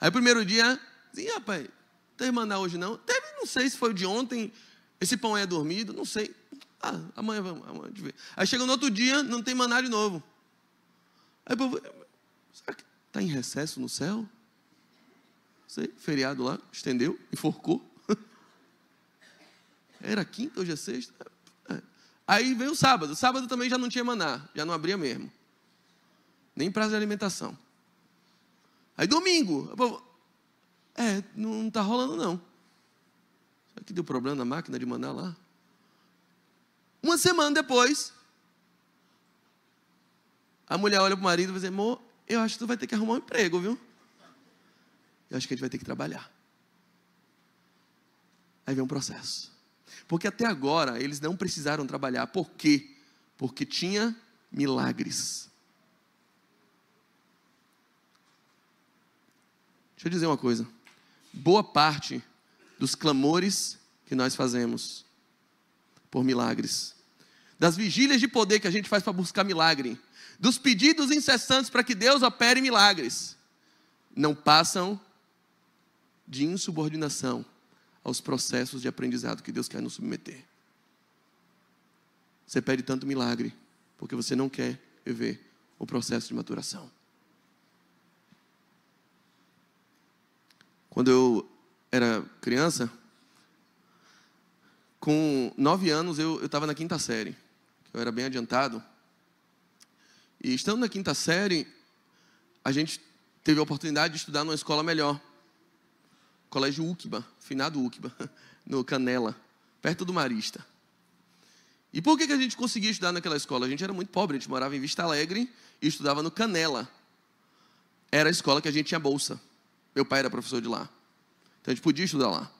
Aí o primeiro dia, sim, rapaz, não teve maná hoje não. Teve, não sei se foi o de ontem, esse pão é dormido, não sei. Amanhã vamos ver. Aí chega no outro dia, não tem maná de novo. Aí o povo, será que está em recesso no céu? Não sei, feriado lá, estendeu, enforcou. Era quinta, hoje é sexta. Aí veio o sábado. Sábado também já não tinha maná, já não abria mesmo. Nem prazo de alimentação. Aí domingo, não está rolando não. Será que deu problema na máquina de maná lá? Uma semana depois, a mulher olha para o marido e vai dizer: amor, eu acho que tu vai ter que arrumar um emprego, viu? Eu acho que a gente vai ter que trabalhar. Aí vem um processo. Porque até agora eles não precisaram trabalhar. Por quê? Porque tinha milagres. Deixa eu dizer uma coisa. Boa parte dos clamores que nós fazemos por milagres das vigílias de poder que a gente faz para buscar milagre, dos pedidos incessantes para que Deus opere milagres, não passam de insubordinação aos processos de aprendizado que Deus quer nos submeter. Você pede tanto milagre porque você não quer viver o processo de maturação. Quando eu era criança, com 9 anos eu estava na 5ª série. Eu era bem adiantado. E estando na 5ª série, a gente teve a oportunidade de estudar numa escola melhor. Colégio Uquiba, finado Uquiba, no Canela, perto do Marista. E por que a gente conseguia estudar naquela escola? A gente era muito pobre, a gente morava em Vista Alegre e estudava no Canela. Era a escola que a gente tinha bolsa. Meu pai era professor de lá. Então a gente podia estudar lá.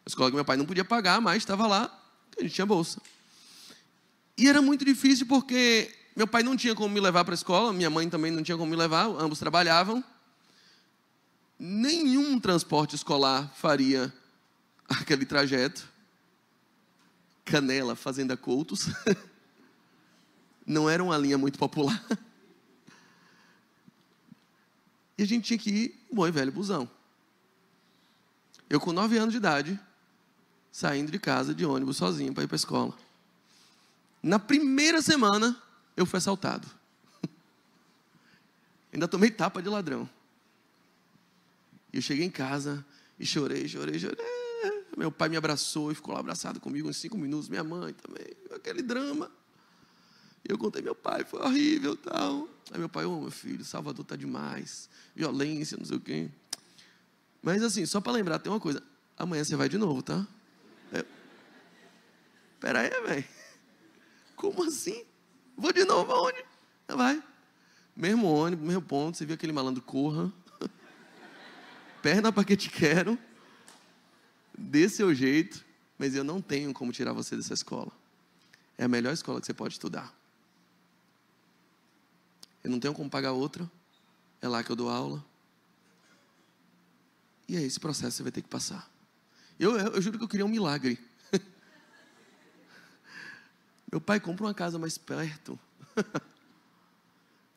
A escola que meu pai não podia pagar, mas estava lá, a gente tinha bolsa. E era muito difícil porque meu pai não tinha como me levar para a escola, minha mãe também não tinha como me levar, ambos trabalhavam. Nenhum transporte escolar faria aquele trajeto. Canela, Fazenda Coutos. Não era uma linha muito popular. E a gente tinha que ir no bom e velho busão. Eu com 9 anos de idade, saindo de casa de ônibus sozinho para ir para a escola. Na primeira semana, eu fui assaltado. Ainda tomei tapa de ladrão. E eu cheguei em casa e chorei. Meu pai me abraçou e ficou lá abraçado comigo uns 5 minutos. Minha mãe também, aquele drama. E eu contei, meu pai, foi horrível e tal. Aí meu pai, meu filho, Salvador tá demais. Violência, não sei o quê. Mas assim, só para lembrar, tem uma coisa. Amanhã você vai de novo, tá? Pera aí, velho. Como assim? Vou de novo aonde? Vai. Mesmo ônibus, mesmo ponto. Você viu aquele malandro, corra. Perna para que te quero. Dê seu jeito. Mas eu não tenho como tirar você dessa escola. É a melhor escola que você pode estudar. Eu não tenho como pagar outra. É lá que eu dou aula. E é esse processo que você vai ter que passar. Eu juro que eu queria um milagre. Meu pai compra uma casa mais perto.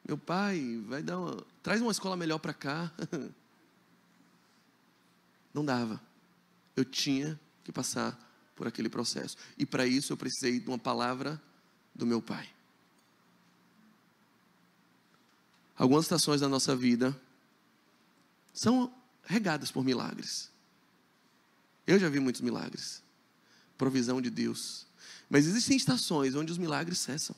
Meu pai vai traz uma escola melhor para cá. Não dava. Eu tinha que passar por aquele processo. E para isso eu precisei de uma palavra do meu pai. Algumas estações da nossa vida são regadas por milagres. Eu já vi muitos milagres. Provisão de Deus. Mas existem estações onde os milagres cessam.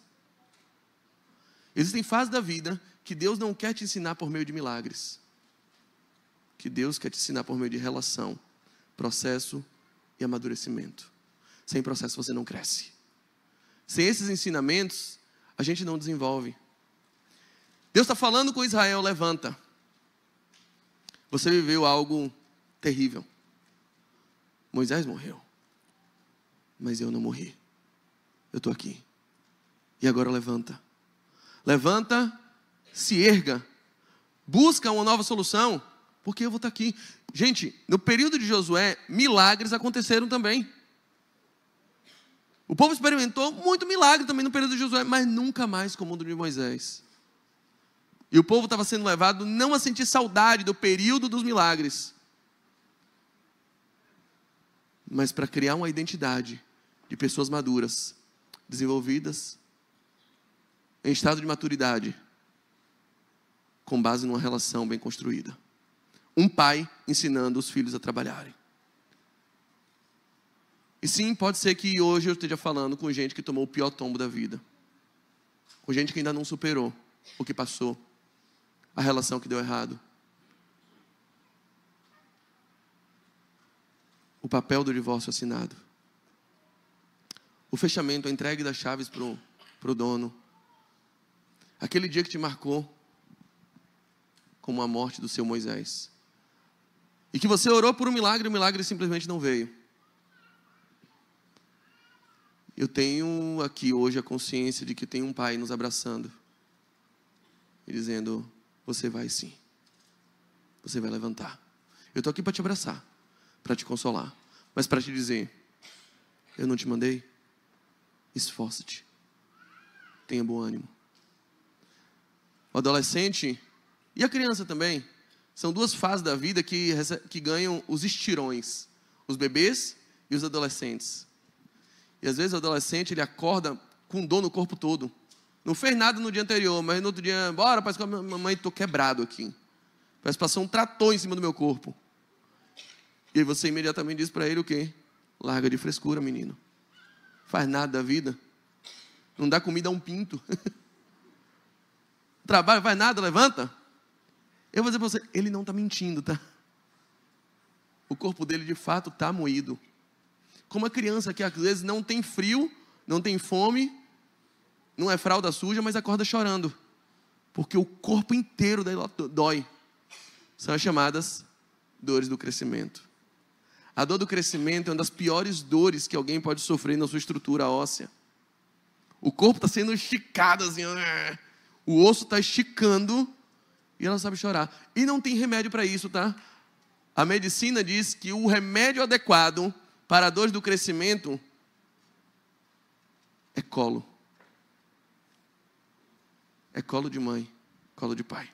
Existem fases da vida que Deus não quer te ensinar por meio de milagres. Que Deus quer te ensinar por meio de relação, processo e amadurecimento. Sem processo você não cresce. Sem esses ensinamentos, a gente não desenvolve. Deus está falando com Israel, levanta. Você viveu algo terrível. Moisés morreu. Mas eu não morri. Eu estou aqui. E agora levanta. Levanta, se erga. Busca uma nova solução, porque eu vou estar aqui. Gente, no período de Josué, milagres aconteceram também. O povo experimentou muito milagre também no período de Josué, mas nunca mais como o de Moisés. E o povo estava sendo levado não a sentir saudade do período dos milagres, mas para criar uma identidade de pessoas maduras, desenvolvidas, em estado de maturidade, com base numa relação bem construída. Um pai ensinando os filhos a trabalharem. E sim, pode ser que hoje eu esteja falando com gente que tomou o pior tombo da vida. Com gente que ainda não superou o que passou. A relação que deu errado. O papel do divórcio assinado. O fechamento, a entrega das chaves para o dono. Aquele dia que te marcou como a morte do seu Moisés. E que você orou por um milagre e o milagre simplesmente não veio. Eu tenho aqui hoje a consciência de que tem um pai nos abraçando. E dizendo, você vai sim. Você vai levantar. Eu estou aqui para te abraçar. Para te consolar. Mas para te dizer, eu não te mandei. esforça-te. Tenha bom ânimo. O adolescente e a criança também são duas fases da vida que ganham os estirões. Os bebês e os adolescentes. E às vezes o adolescente, ele acorda com dor no corpo todo. Não fez nada no dia anterior, mas no outro dia, bora, parece que a mamãe, estou quebrado aqui. Parece que passou um trator em cima do meu corpo. E aí você imediatamente diz para ele o quê? Larga de frescura, menino. Faz nada da vida. Não dá comida a um pinto. Trabalho, faz nada, levanta. Eu vou dizer para você, ele não está mentindo, tá? O corpo dele de fato está moído. Como a criança que às vezes não tem frio, não tem fome, não é fralda suja, mas acorda chorando. Porque o corpo inteiro dela dói. São as chamadas dores do crescimento. A dor do crescimento é uma das piores dores que alguém pode sofrer na sua estrutura óssea. O corpo está sendo esticado assim, o osso está esticando e ela sabe chorar. E não tem remédio para isso, tá? A medicina diz que o remédio adequado para a dor do crescimento é colo. É colo de mãe, colo de pai.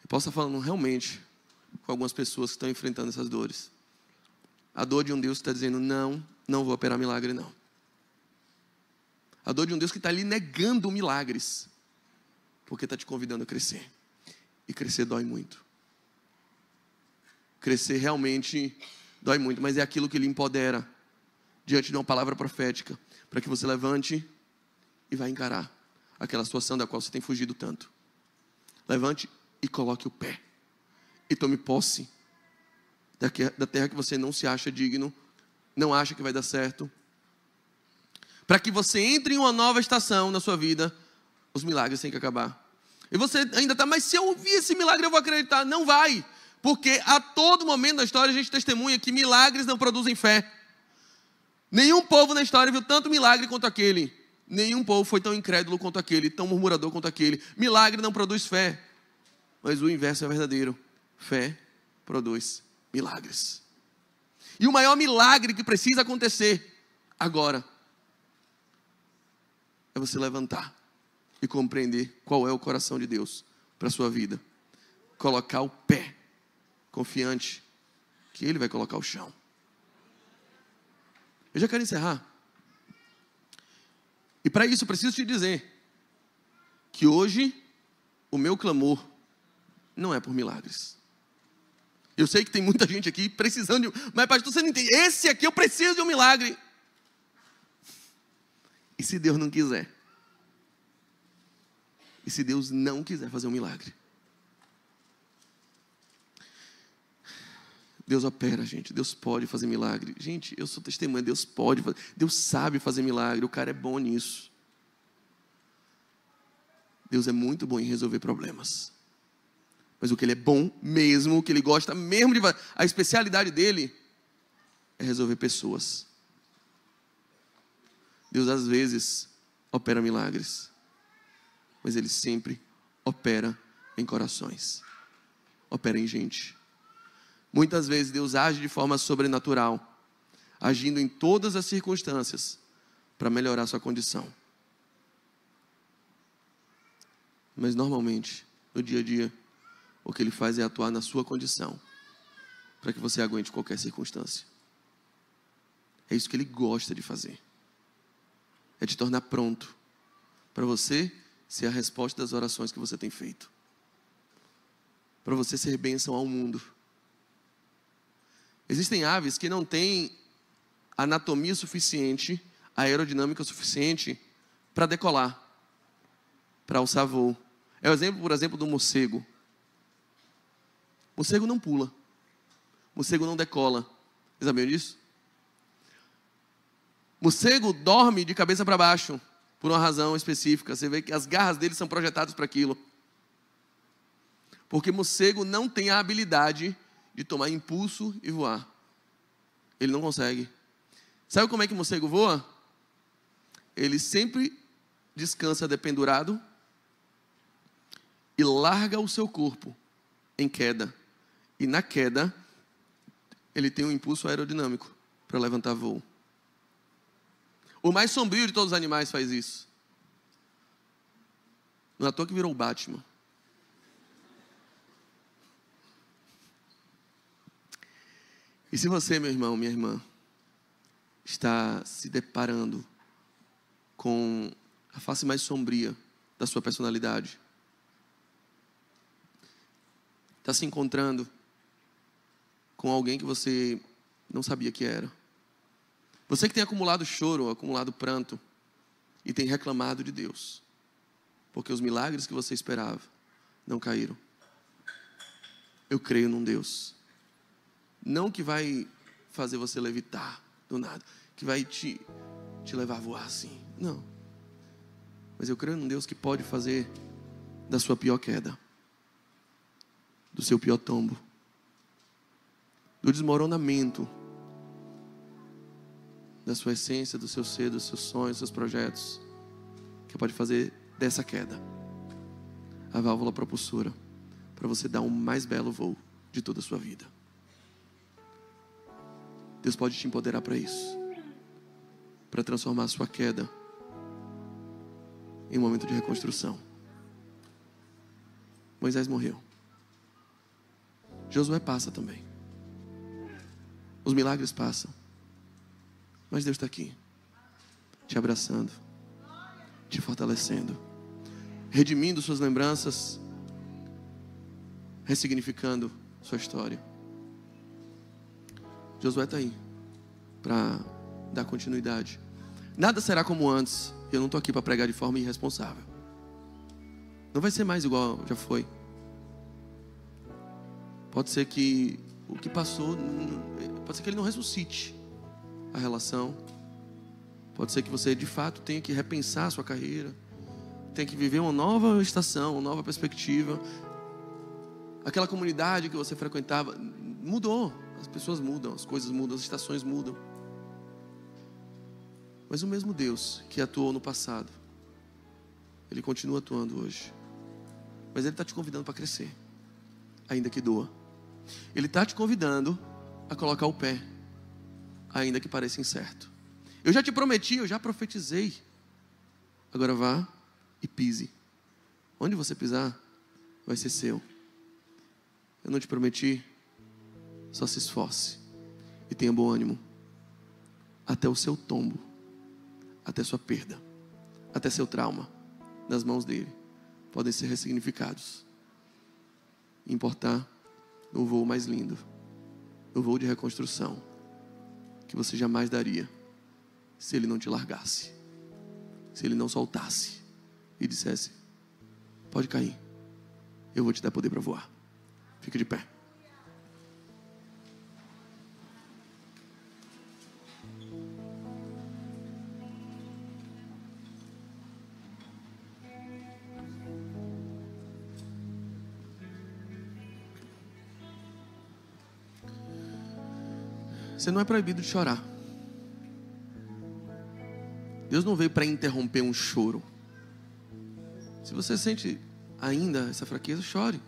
Eu posso estar falando realmente com algumas pessoas que estão enfrentando essas dores. A dor de um Deus que está dizendo, não vou operar milagre, não. A dor de um Deus que está ali negando milagres, porque está te convidando a crescer. E crescer dói muito. Crescer realmente dói muito, mas é aquilo que lhe empodera diante de uma palavra profética, para que você levante e vá encarar aquela situação da qual você tem fugido tanto. Levante e coloque o pé. E tome posse da terra que você não se acha digno, não acha que vai dar certo. Para que você entre em uma nova estação na sua vida, os milagres têm que acabar. E você ainda está, mas se eu ouvir esse milagre eu vou acreditar. Não vai, porque a todo momento da história a gente testemunha que milagres não produzem fé. Nenhum povo na história viu tanto milagre quanto aquele. Nenhum povo foi tão incrédulo quanto aquele, tão murmurador quanto aquele. Milagre não produz fé, mas o inverso é verdadeiro. Fé produz milagres. E o maior milagre que precisa acontecer agora é você levantar e compreender qual é o coração de Deus para a sua vida. Colocar o pé, confiante que Ele vai colocar o chão. Eu já quero encerrar. E para isso eu preciso te dizer que hoje o meu clamor não é por milagres. Eu sei que tem muita gente aqui precisando de... Mas pastor, você não entende. Esse aqui eu preciso de um milagre. E se Deus não quiser? E se Deus não quiser fazer um milagre? Deus opera, gente. Deus pode fazer milagre. Gente, eu sou testemunha. Deus pode fazer. Deus sabe fazer milagre. O cara é bom nisso. Deus é muito bom em resolver problemas. Mas o que Ele é bom mesmo, o que Ele gosta mesmo de fazer, a especialidade dEle é resolver pessoas. Deus às vezes opera milagres, mas Ele sempre opera em corações. Opera em gente. Muitas vezes Deus age de forma sobrenatural, agindo em todas as circunstâncias para melhorar sua condição. Mas normalmente, no dia a dia, o que Ele faz é atuar na sua condição, para que você aguente qualquer circunstância. É isso que Ele gosta de fazer. É te tornar pronto, para você ser a resposta das orações que você tem feito. Para você ser bênção ao mundo. Existem aves que não têm anatomia suficiente, aerodinâmica suficiente, para decolar, para alçar voo. É o exemplo, por exemplo, do morcego. Morcego não pula. Morcego não decola. Vocês sabiam disso? Morcego dorme de cabeça para baixo, por uma razão específica. Você vê que as garras dele são projetadas para aquilo. Porque morcego não tem a habilidade de tomar impulso e voar. Ele não consegue. Sabe como é que morcego voa? Ele sempre descansa dependurado e larga o seu corpo em queda. E na queda, ele tem um impulso aerodinâmico para levantar voo. O mais sombrio de todos os animais faz isso. Não é à toa que virou o Batman. E se você, meu irmão, minha irmã, está se deparando com a face mais sombria da sua personalidade, está se encontrando com alguém que você não sabia que era, você que tem acumulado choro, acumulado pranto, e tem reclamado de Deus, porque os milagres que você esperava não caíram. Eu creio num Deus, não que vai fazer você levitar do nada, que vai te levar a voar assim, não. Mas eu creio num Deus que pode fazer da sua pior queda, do seu pior tombo, do desmoronamento da sua essência, do seu ser, dos seus sonhos, dos seus projetos, que pode fazer dessa queda a válvula propulsora para você dar um mais belo voo de toda a sua vida. Deus pode te empoderar para isso, para transformar a sua queda em um momento de reconstrução. Moisés morreu. Josué passa também. Os milagres passam. Mas Deus está aqui, te abraçando, te fortalecendo, redimindo suas lembranças, ressignificando sua história. Josué está aí para dar continuidade. Nada será como antes. Eu não estou aqui para pregar de forma irresponsável. Não vai ser mais igual já foi. Pode ser que o que passou, pode ser que ele não ressuscite a relação. Pode ser que você de fato tenha que repensar a sua carreira, tenha que viver uma nova estação, uma nova perspectiva. Aquela comunidade que você frequentava mudou. As pessoas mudam, as coisas mudam, as estações mudam. Mas o mesmo Deus que atuou no passado, Ele continua atuando hoje. Mas Ele está te convidando para crescer, ainda que doa. Ele está te convidando a colocar o pé, ainda que pareça incerto. Eu já te prometi, eu já profetizei. Agora vá e pise. Onde você pisar, vai ser seu. Eu não te prometi, só se esforce e tenha bom ânimo. Até o seu tombo, até sua perda, até seu trauma, nas mãos dele, podem ser ressignificados. Importar no voo mais lindo, no voo de reconstrução, que você jamais daria se ele não te largasse, se ele não soltasse e dissesse: pode cair, eu vou te dar poder para voar. Fica de pé. Você não é proibido de chorar. Deus não veio para interromper um choro. Se você sente ainda essa fraqueza, chore.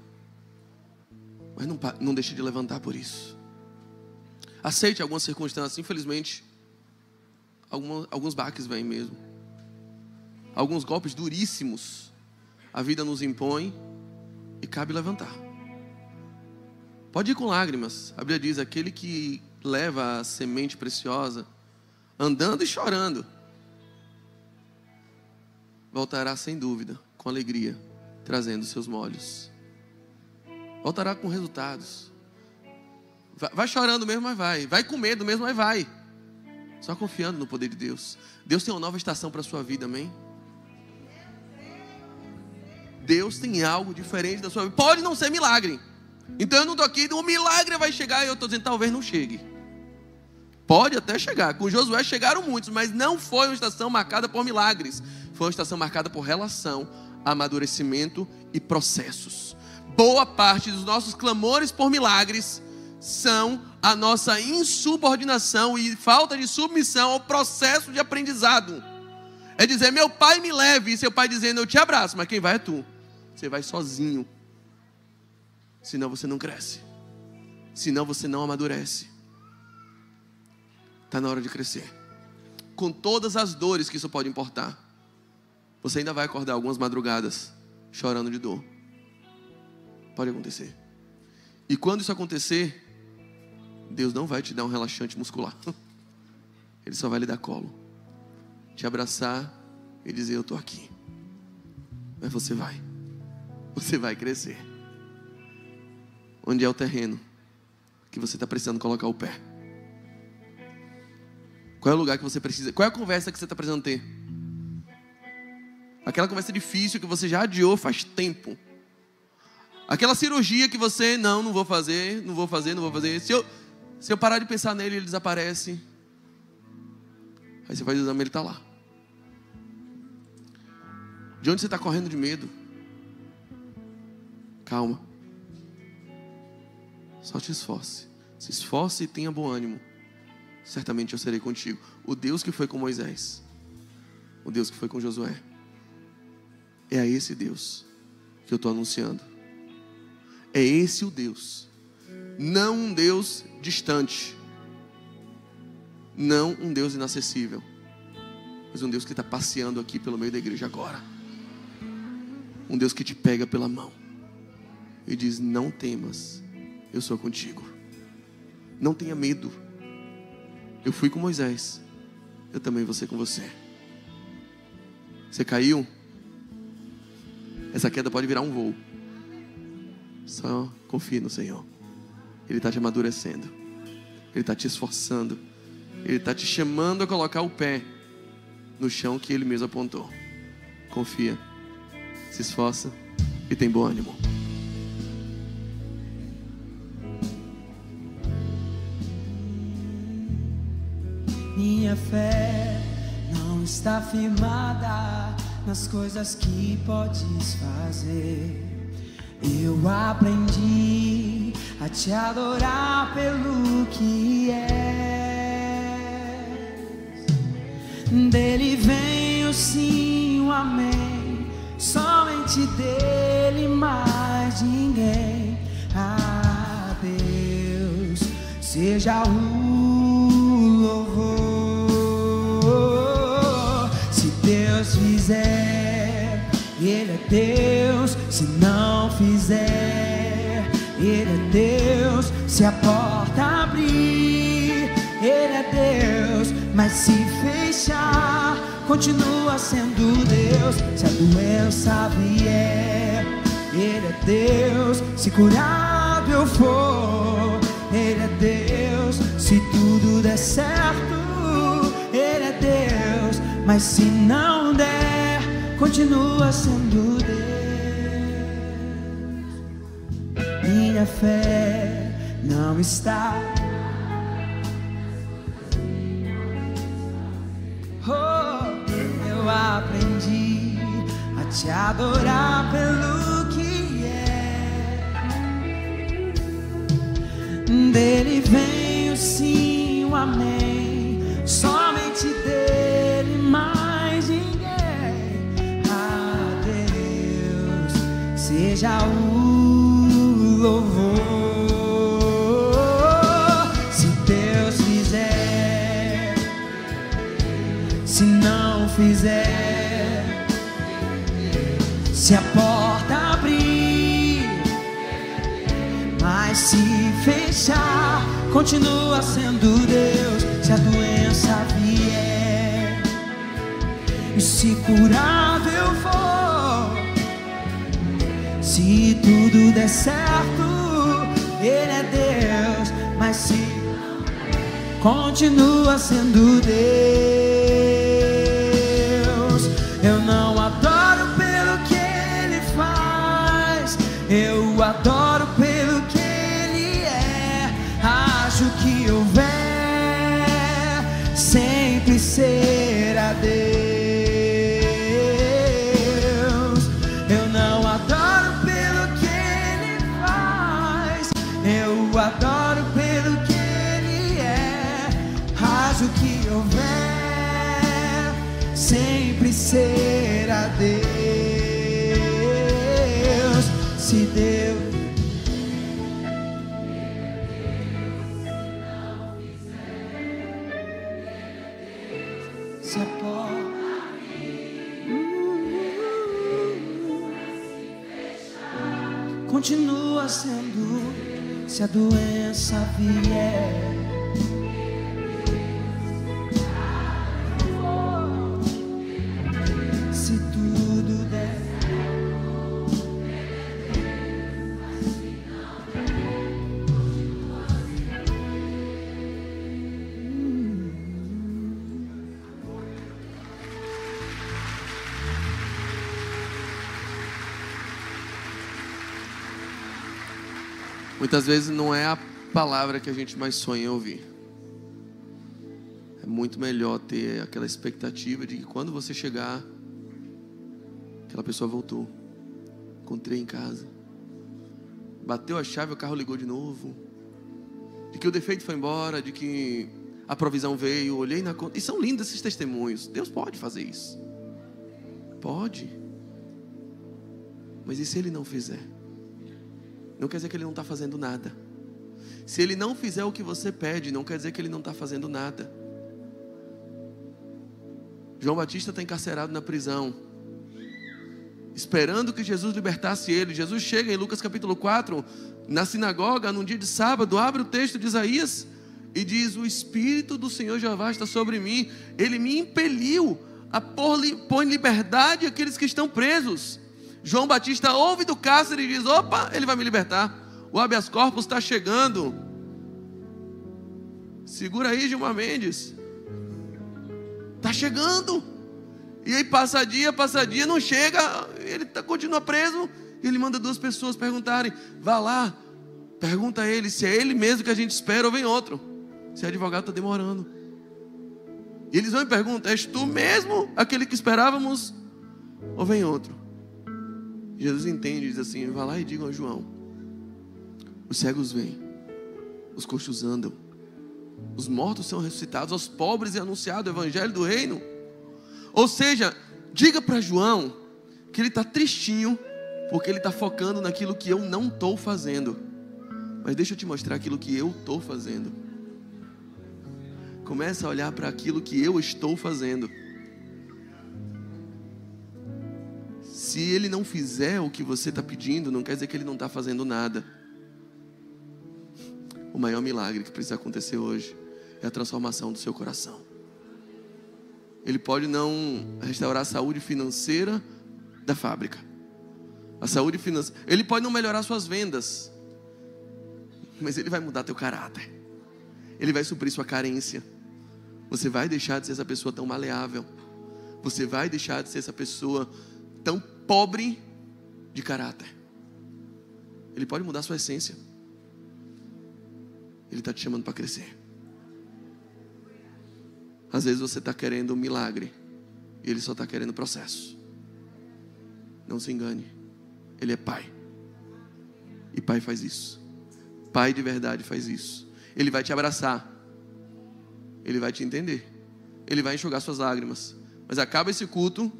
Mas não deixe de levantar por isso. Aceite algumas circunstâncias. Infelizmente, alguns baques vêm mesmo. Alguns golpes duríssimos a vida nos impõe e cabe levantar. Pode ir com lágrimas. A Bíblia diz: aquele que leva a semente preciosa, andando e chorando, voltará sem dúvida, com alegria, trazendo seus molhos. Voltará com resultados. Vai chorando mesmo, mas vai. Vai com medo mesmo, mas vai. Só confiando no poder de Deus. Deus tem uma nova estação para a sua vida, amém? Deus tem algo diferente da sua vida. Pode não ser milagre. Então eu não estou aqui, o milagre vai chegar, e eu estou dizendo, talvez não chegue. Pode até chegar. Com Josué chegaram muitos, mas não foi uma estação marcada por milagres. Foi uma estação marcada por relação, amadurecimento e processos. Boa parte dos nossos clamores por milagres são a nossa insubordinação e falta de submissão ao processo de aprendizado. É dizer: meu pai me leve, e seu pai dizendo: eu te abraço, mas quem vai é tu. Você vai sozinho. Senão você não cresce. Senão você não amadurece. Está na hora de crescer. com todas as dores que isso pode importar, você ainda vai acordar algumas madrugadas chorando de dor. Pode acontecer. E quando isso acontecer, Deus não vai te dar um relaxante muscular. Ele só vai lhe dar colo, te abraçar e dizer: eu estou aqui. Mas você vai crescer. Onde é o terreno que você está precisando colocar o pé? Qual é o lugar que você precisa? Qual é a conversa que você está precisando ter? Aquela conversa difícil que você já adiou faz tempo. Aquela cirurgia que você, não vou fazer. Se eu parar de pensar nele, ele desaparece. Aí você faz o exame, ele está lá. De onde você está correndo de medo? Calma. Só te esforce. Se esforce e tenha bom ânimo. Certamente eu serei contigo. O Deus que foi com Moisés, o Deus que foi com Josué, é a esse Deus que eu estou anunciando. É esse o Deus. Não um Deus distante, não um Deus inacessível, mas um Deus que está passeando aqui pelo meio da igreja agora. Um Deus que te pega pela mão e diz: não temas, eu sou contigo. Não tenha medo. Eu fui com Moisés, eu também vou ser com você. Você caiu? Essa queda pode virar um voo. Só confie no Senhor. Ele está te amadurecendo, Ele está te esforçando, Ele está te chamando a colocar o pé no chão que Ele mesmo apontou. Confia, se esforça e tem bom ânimo. Minha fé não está firmada nas coisas que podes fazer. Eu aprendi a te adorar pelo que és. Dele vem o sim, o amém. Somente dele, mais ninguém. A Deus seja o louvor. Se Deus fizer, Ele é Deus. Se não fizer, Ele é Deus. Se a porta abrir, Ele é Deus. Mas se fechar, continua sendo Deus. Se a doença vier, Ele é Deus. Se curável for, Ele é Deus. Se tudo der certo, Ele é Deus. Mas se não der, continua sendo Deus. Minha fé não está. Oh, eu aprendi a te adorar pelo que é. Dele vem o sim, o amém. Somente dele, mais ninguém. A Deus seja o louvor. Se Deus fizer, se não fizer, se a porta abrir, mas se fechar, continua sendo Deus. Se a doença vier e se curável for, se tudo der certo, Ele é Deus. Mas se continua sendo Deus. Eu não adoro pelo que Ele faz, eu adoro pelo que Ele é. Acho que houver, sempre será Deus. Eu não adoro pelo que Ele faz, eu adoro pelo que Ele é. Acho que houver, sempre será Deus. Se Deus se aporta. Continua sendo, se a doença vier. Se tudo der. Muitas vezes não é a palavra que a gente mais sonha em ouvir. É muito melhor ter aquela expectativa de que quando você chegar, aquela pessoa voltou. Encontrei em casa. Bateu a chave, o carro ligou de novo. De que o defeito foi embora, de que a provisão veio, olhei na conta. E são lindos esses testemunhos. Deus pode fazer isso. Pode. Mas e se Ele não fizer? Não quer dizer que Ele não está fazendo nada. Se Ele não fizer o que você pede, não quer dizer que Ele não está fazendo nada. João Batista está encarcerado na prisão, esperando que Jesus libertasse ele. Jesus chega em Lucas capítulo 4, na sinagoga, num dia de sábado, abre o texto de Isaías e diz: o Espírito do Senhor Jeová está sobre mim. Ele me impeliu a pôr em liberdade aqueles que estão presos. João Batista ouve do cárcere e diz: opa, ele vai me libertar. O habeas corpus está chegando. Segura aí, Gilmar Mendes. Está chegando. E aí passa dia, não chega. Ele continua preso. E ele manda 2 pessoas perguntarem: vá lá, pergunta a ele se é ele mesmo que a gente espera ou vem outro. Se é advogado, está demorando. E eles vão e perguntam: és tu mesmo aquele que esperávamos ou vem outro? Jesus entende e diz assim: vá lá e digam a João: os cegos vêm, os coxos andam, os mortos são ressuscitados, aos pobres é anunciado o evangelho do reino. Ou seja, diga para João que ele está tristinho porque ele está focando naquilo que eu não estou fazendo. Mas deixa eu te mostrar aquilo que eu estou fazendo. Começa a olhar para aquilo que eu estou fazendo. Se ele não fizer o que você está pedindo, não quer dizer que ele não está fazendo nada. O maior milagre que precisa acontecer hoje é a transformação do seu coração. Ele pode não restaurar a saúde financeira da fábrica, a saúde financeira. Ele pode não melhorar suas vendas, mas ele vai mudar teu caráter. Ele vai suprir sua carência. Você vai deixar de ser essa pessoa tão maleável. Você vai deixar de ser essa pessoa tão pobre de caráter. Ele pode mudar sua essência. Ele está te chamando para crescer. Às vezes você está querendo um milagre e Ele só está querendo processo. Não se engane. Ele é Pai. E Pai faz isso. Pai de verdade faz isso. Ele vai te abraçar. Ele vai te entender. Ele vai enxugar suas lágrimas. Mas acaba esse culto,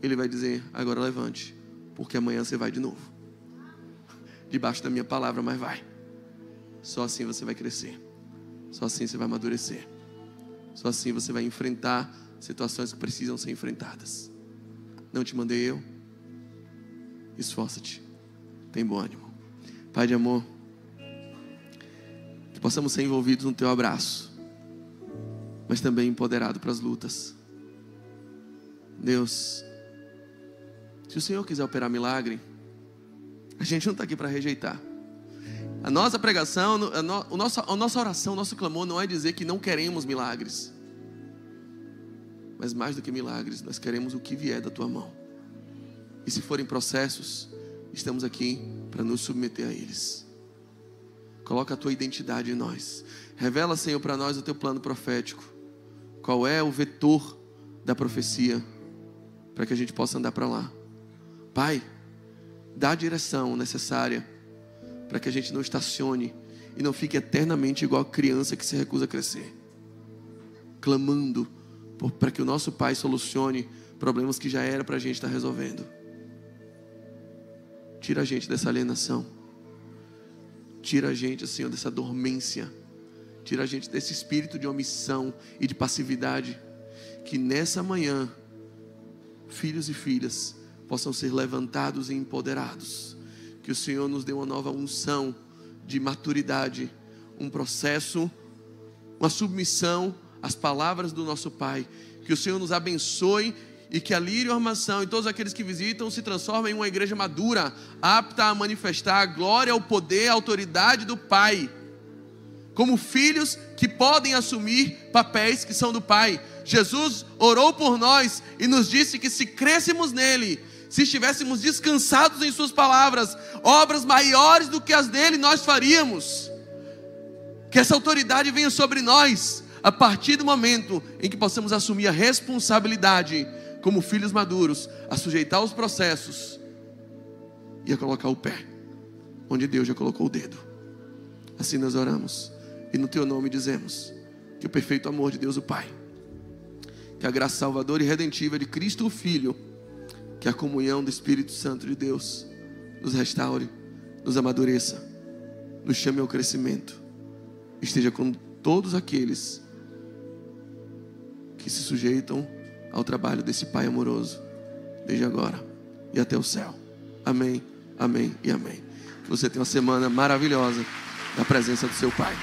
Ele vai dizer: agora levante, porque amanhã você vai de novo. Debaixo da minha palavra, mas vai. Só assim você vai crescer. Só assim você vai amadurecer. Só assim você vai enfrentar situações que precisam ser enfrentadas. Não te mandei eu? Esforça-te. Tem bom ânimo. Pai de amor, que possamos ser envolvidos no teu abraço, mas também empoderados para as lutas. Deus, se o Senhor quiser operar milagre, a gente não está aqui para rejeitar. A nossa pregação, a nossa oração, o nosso clamor não é dizer que não queremos milagres. Mas mais do que milagres, nós queremos o que vier da tua mão. E se forem processos, estamos aqui para nos submeter a eles. Coloca a tua identidade em nós. Revela, Senhor, para nós o teu plano profético. Qual é o vetor da profecia, para que a gente possa andar para lá. Pai, dá a direção necessária para que a gente não estacione e não fique eternamente igual a criança que se recusa a crescer, clamando para que o nosso Pai solucione problemas que já era para a gente estar resolvendo. Tira a gente dessa alienação. Tira a gente, Senhor, dessa dormência. Tira a gente desse espírito de omissão e de passividade que nessa manhã, filhos e filhas possam ser levantados e empoderados. Que o Senhor nos dê uma nova unção de maturidade, um processo, uma submissão às palavras do nosso Pai. Que o Senhor nos abençoe e que a Lírio Armação e todos aqueles que visitam se transformem em uma igreja madura, apta a manifestar a glória, o poder, a autoridade do Pai, como filhos que podem assumir papéis que são do Pai. Jesus orou por nós e nos disse que se crêssemos nele, se estivéssemos descansados em suas palavras, obras maiores do que as dele nós faríamos. Que essa autoridade venha sobre nós a partir do momento em que possamos assumir a responsabilidade como filhos maduros, a sujeitar os processos e a colocar o pé onde Deus já colocou o dedo. Assim nós oramos e no teu nome dizemos que o perfeito amor de Deus o Pai, que a graça salvadora e redentiva de Cristo o Filho, que a comunhão do Espírito Santo de Deus nos restaure, nos amadureça, nos chame ao crescimento, esteja com todos aqueles que se sujeitam ao trabalho desse Pai amoroso, desde agora e até o céu. Amém, amém e amém. Que você tenha uma semana maravilhosa na presença do seu Pai.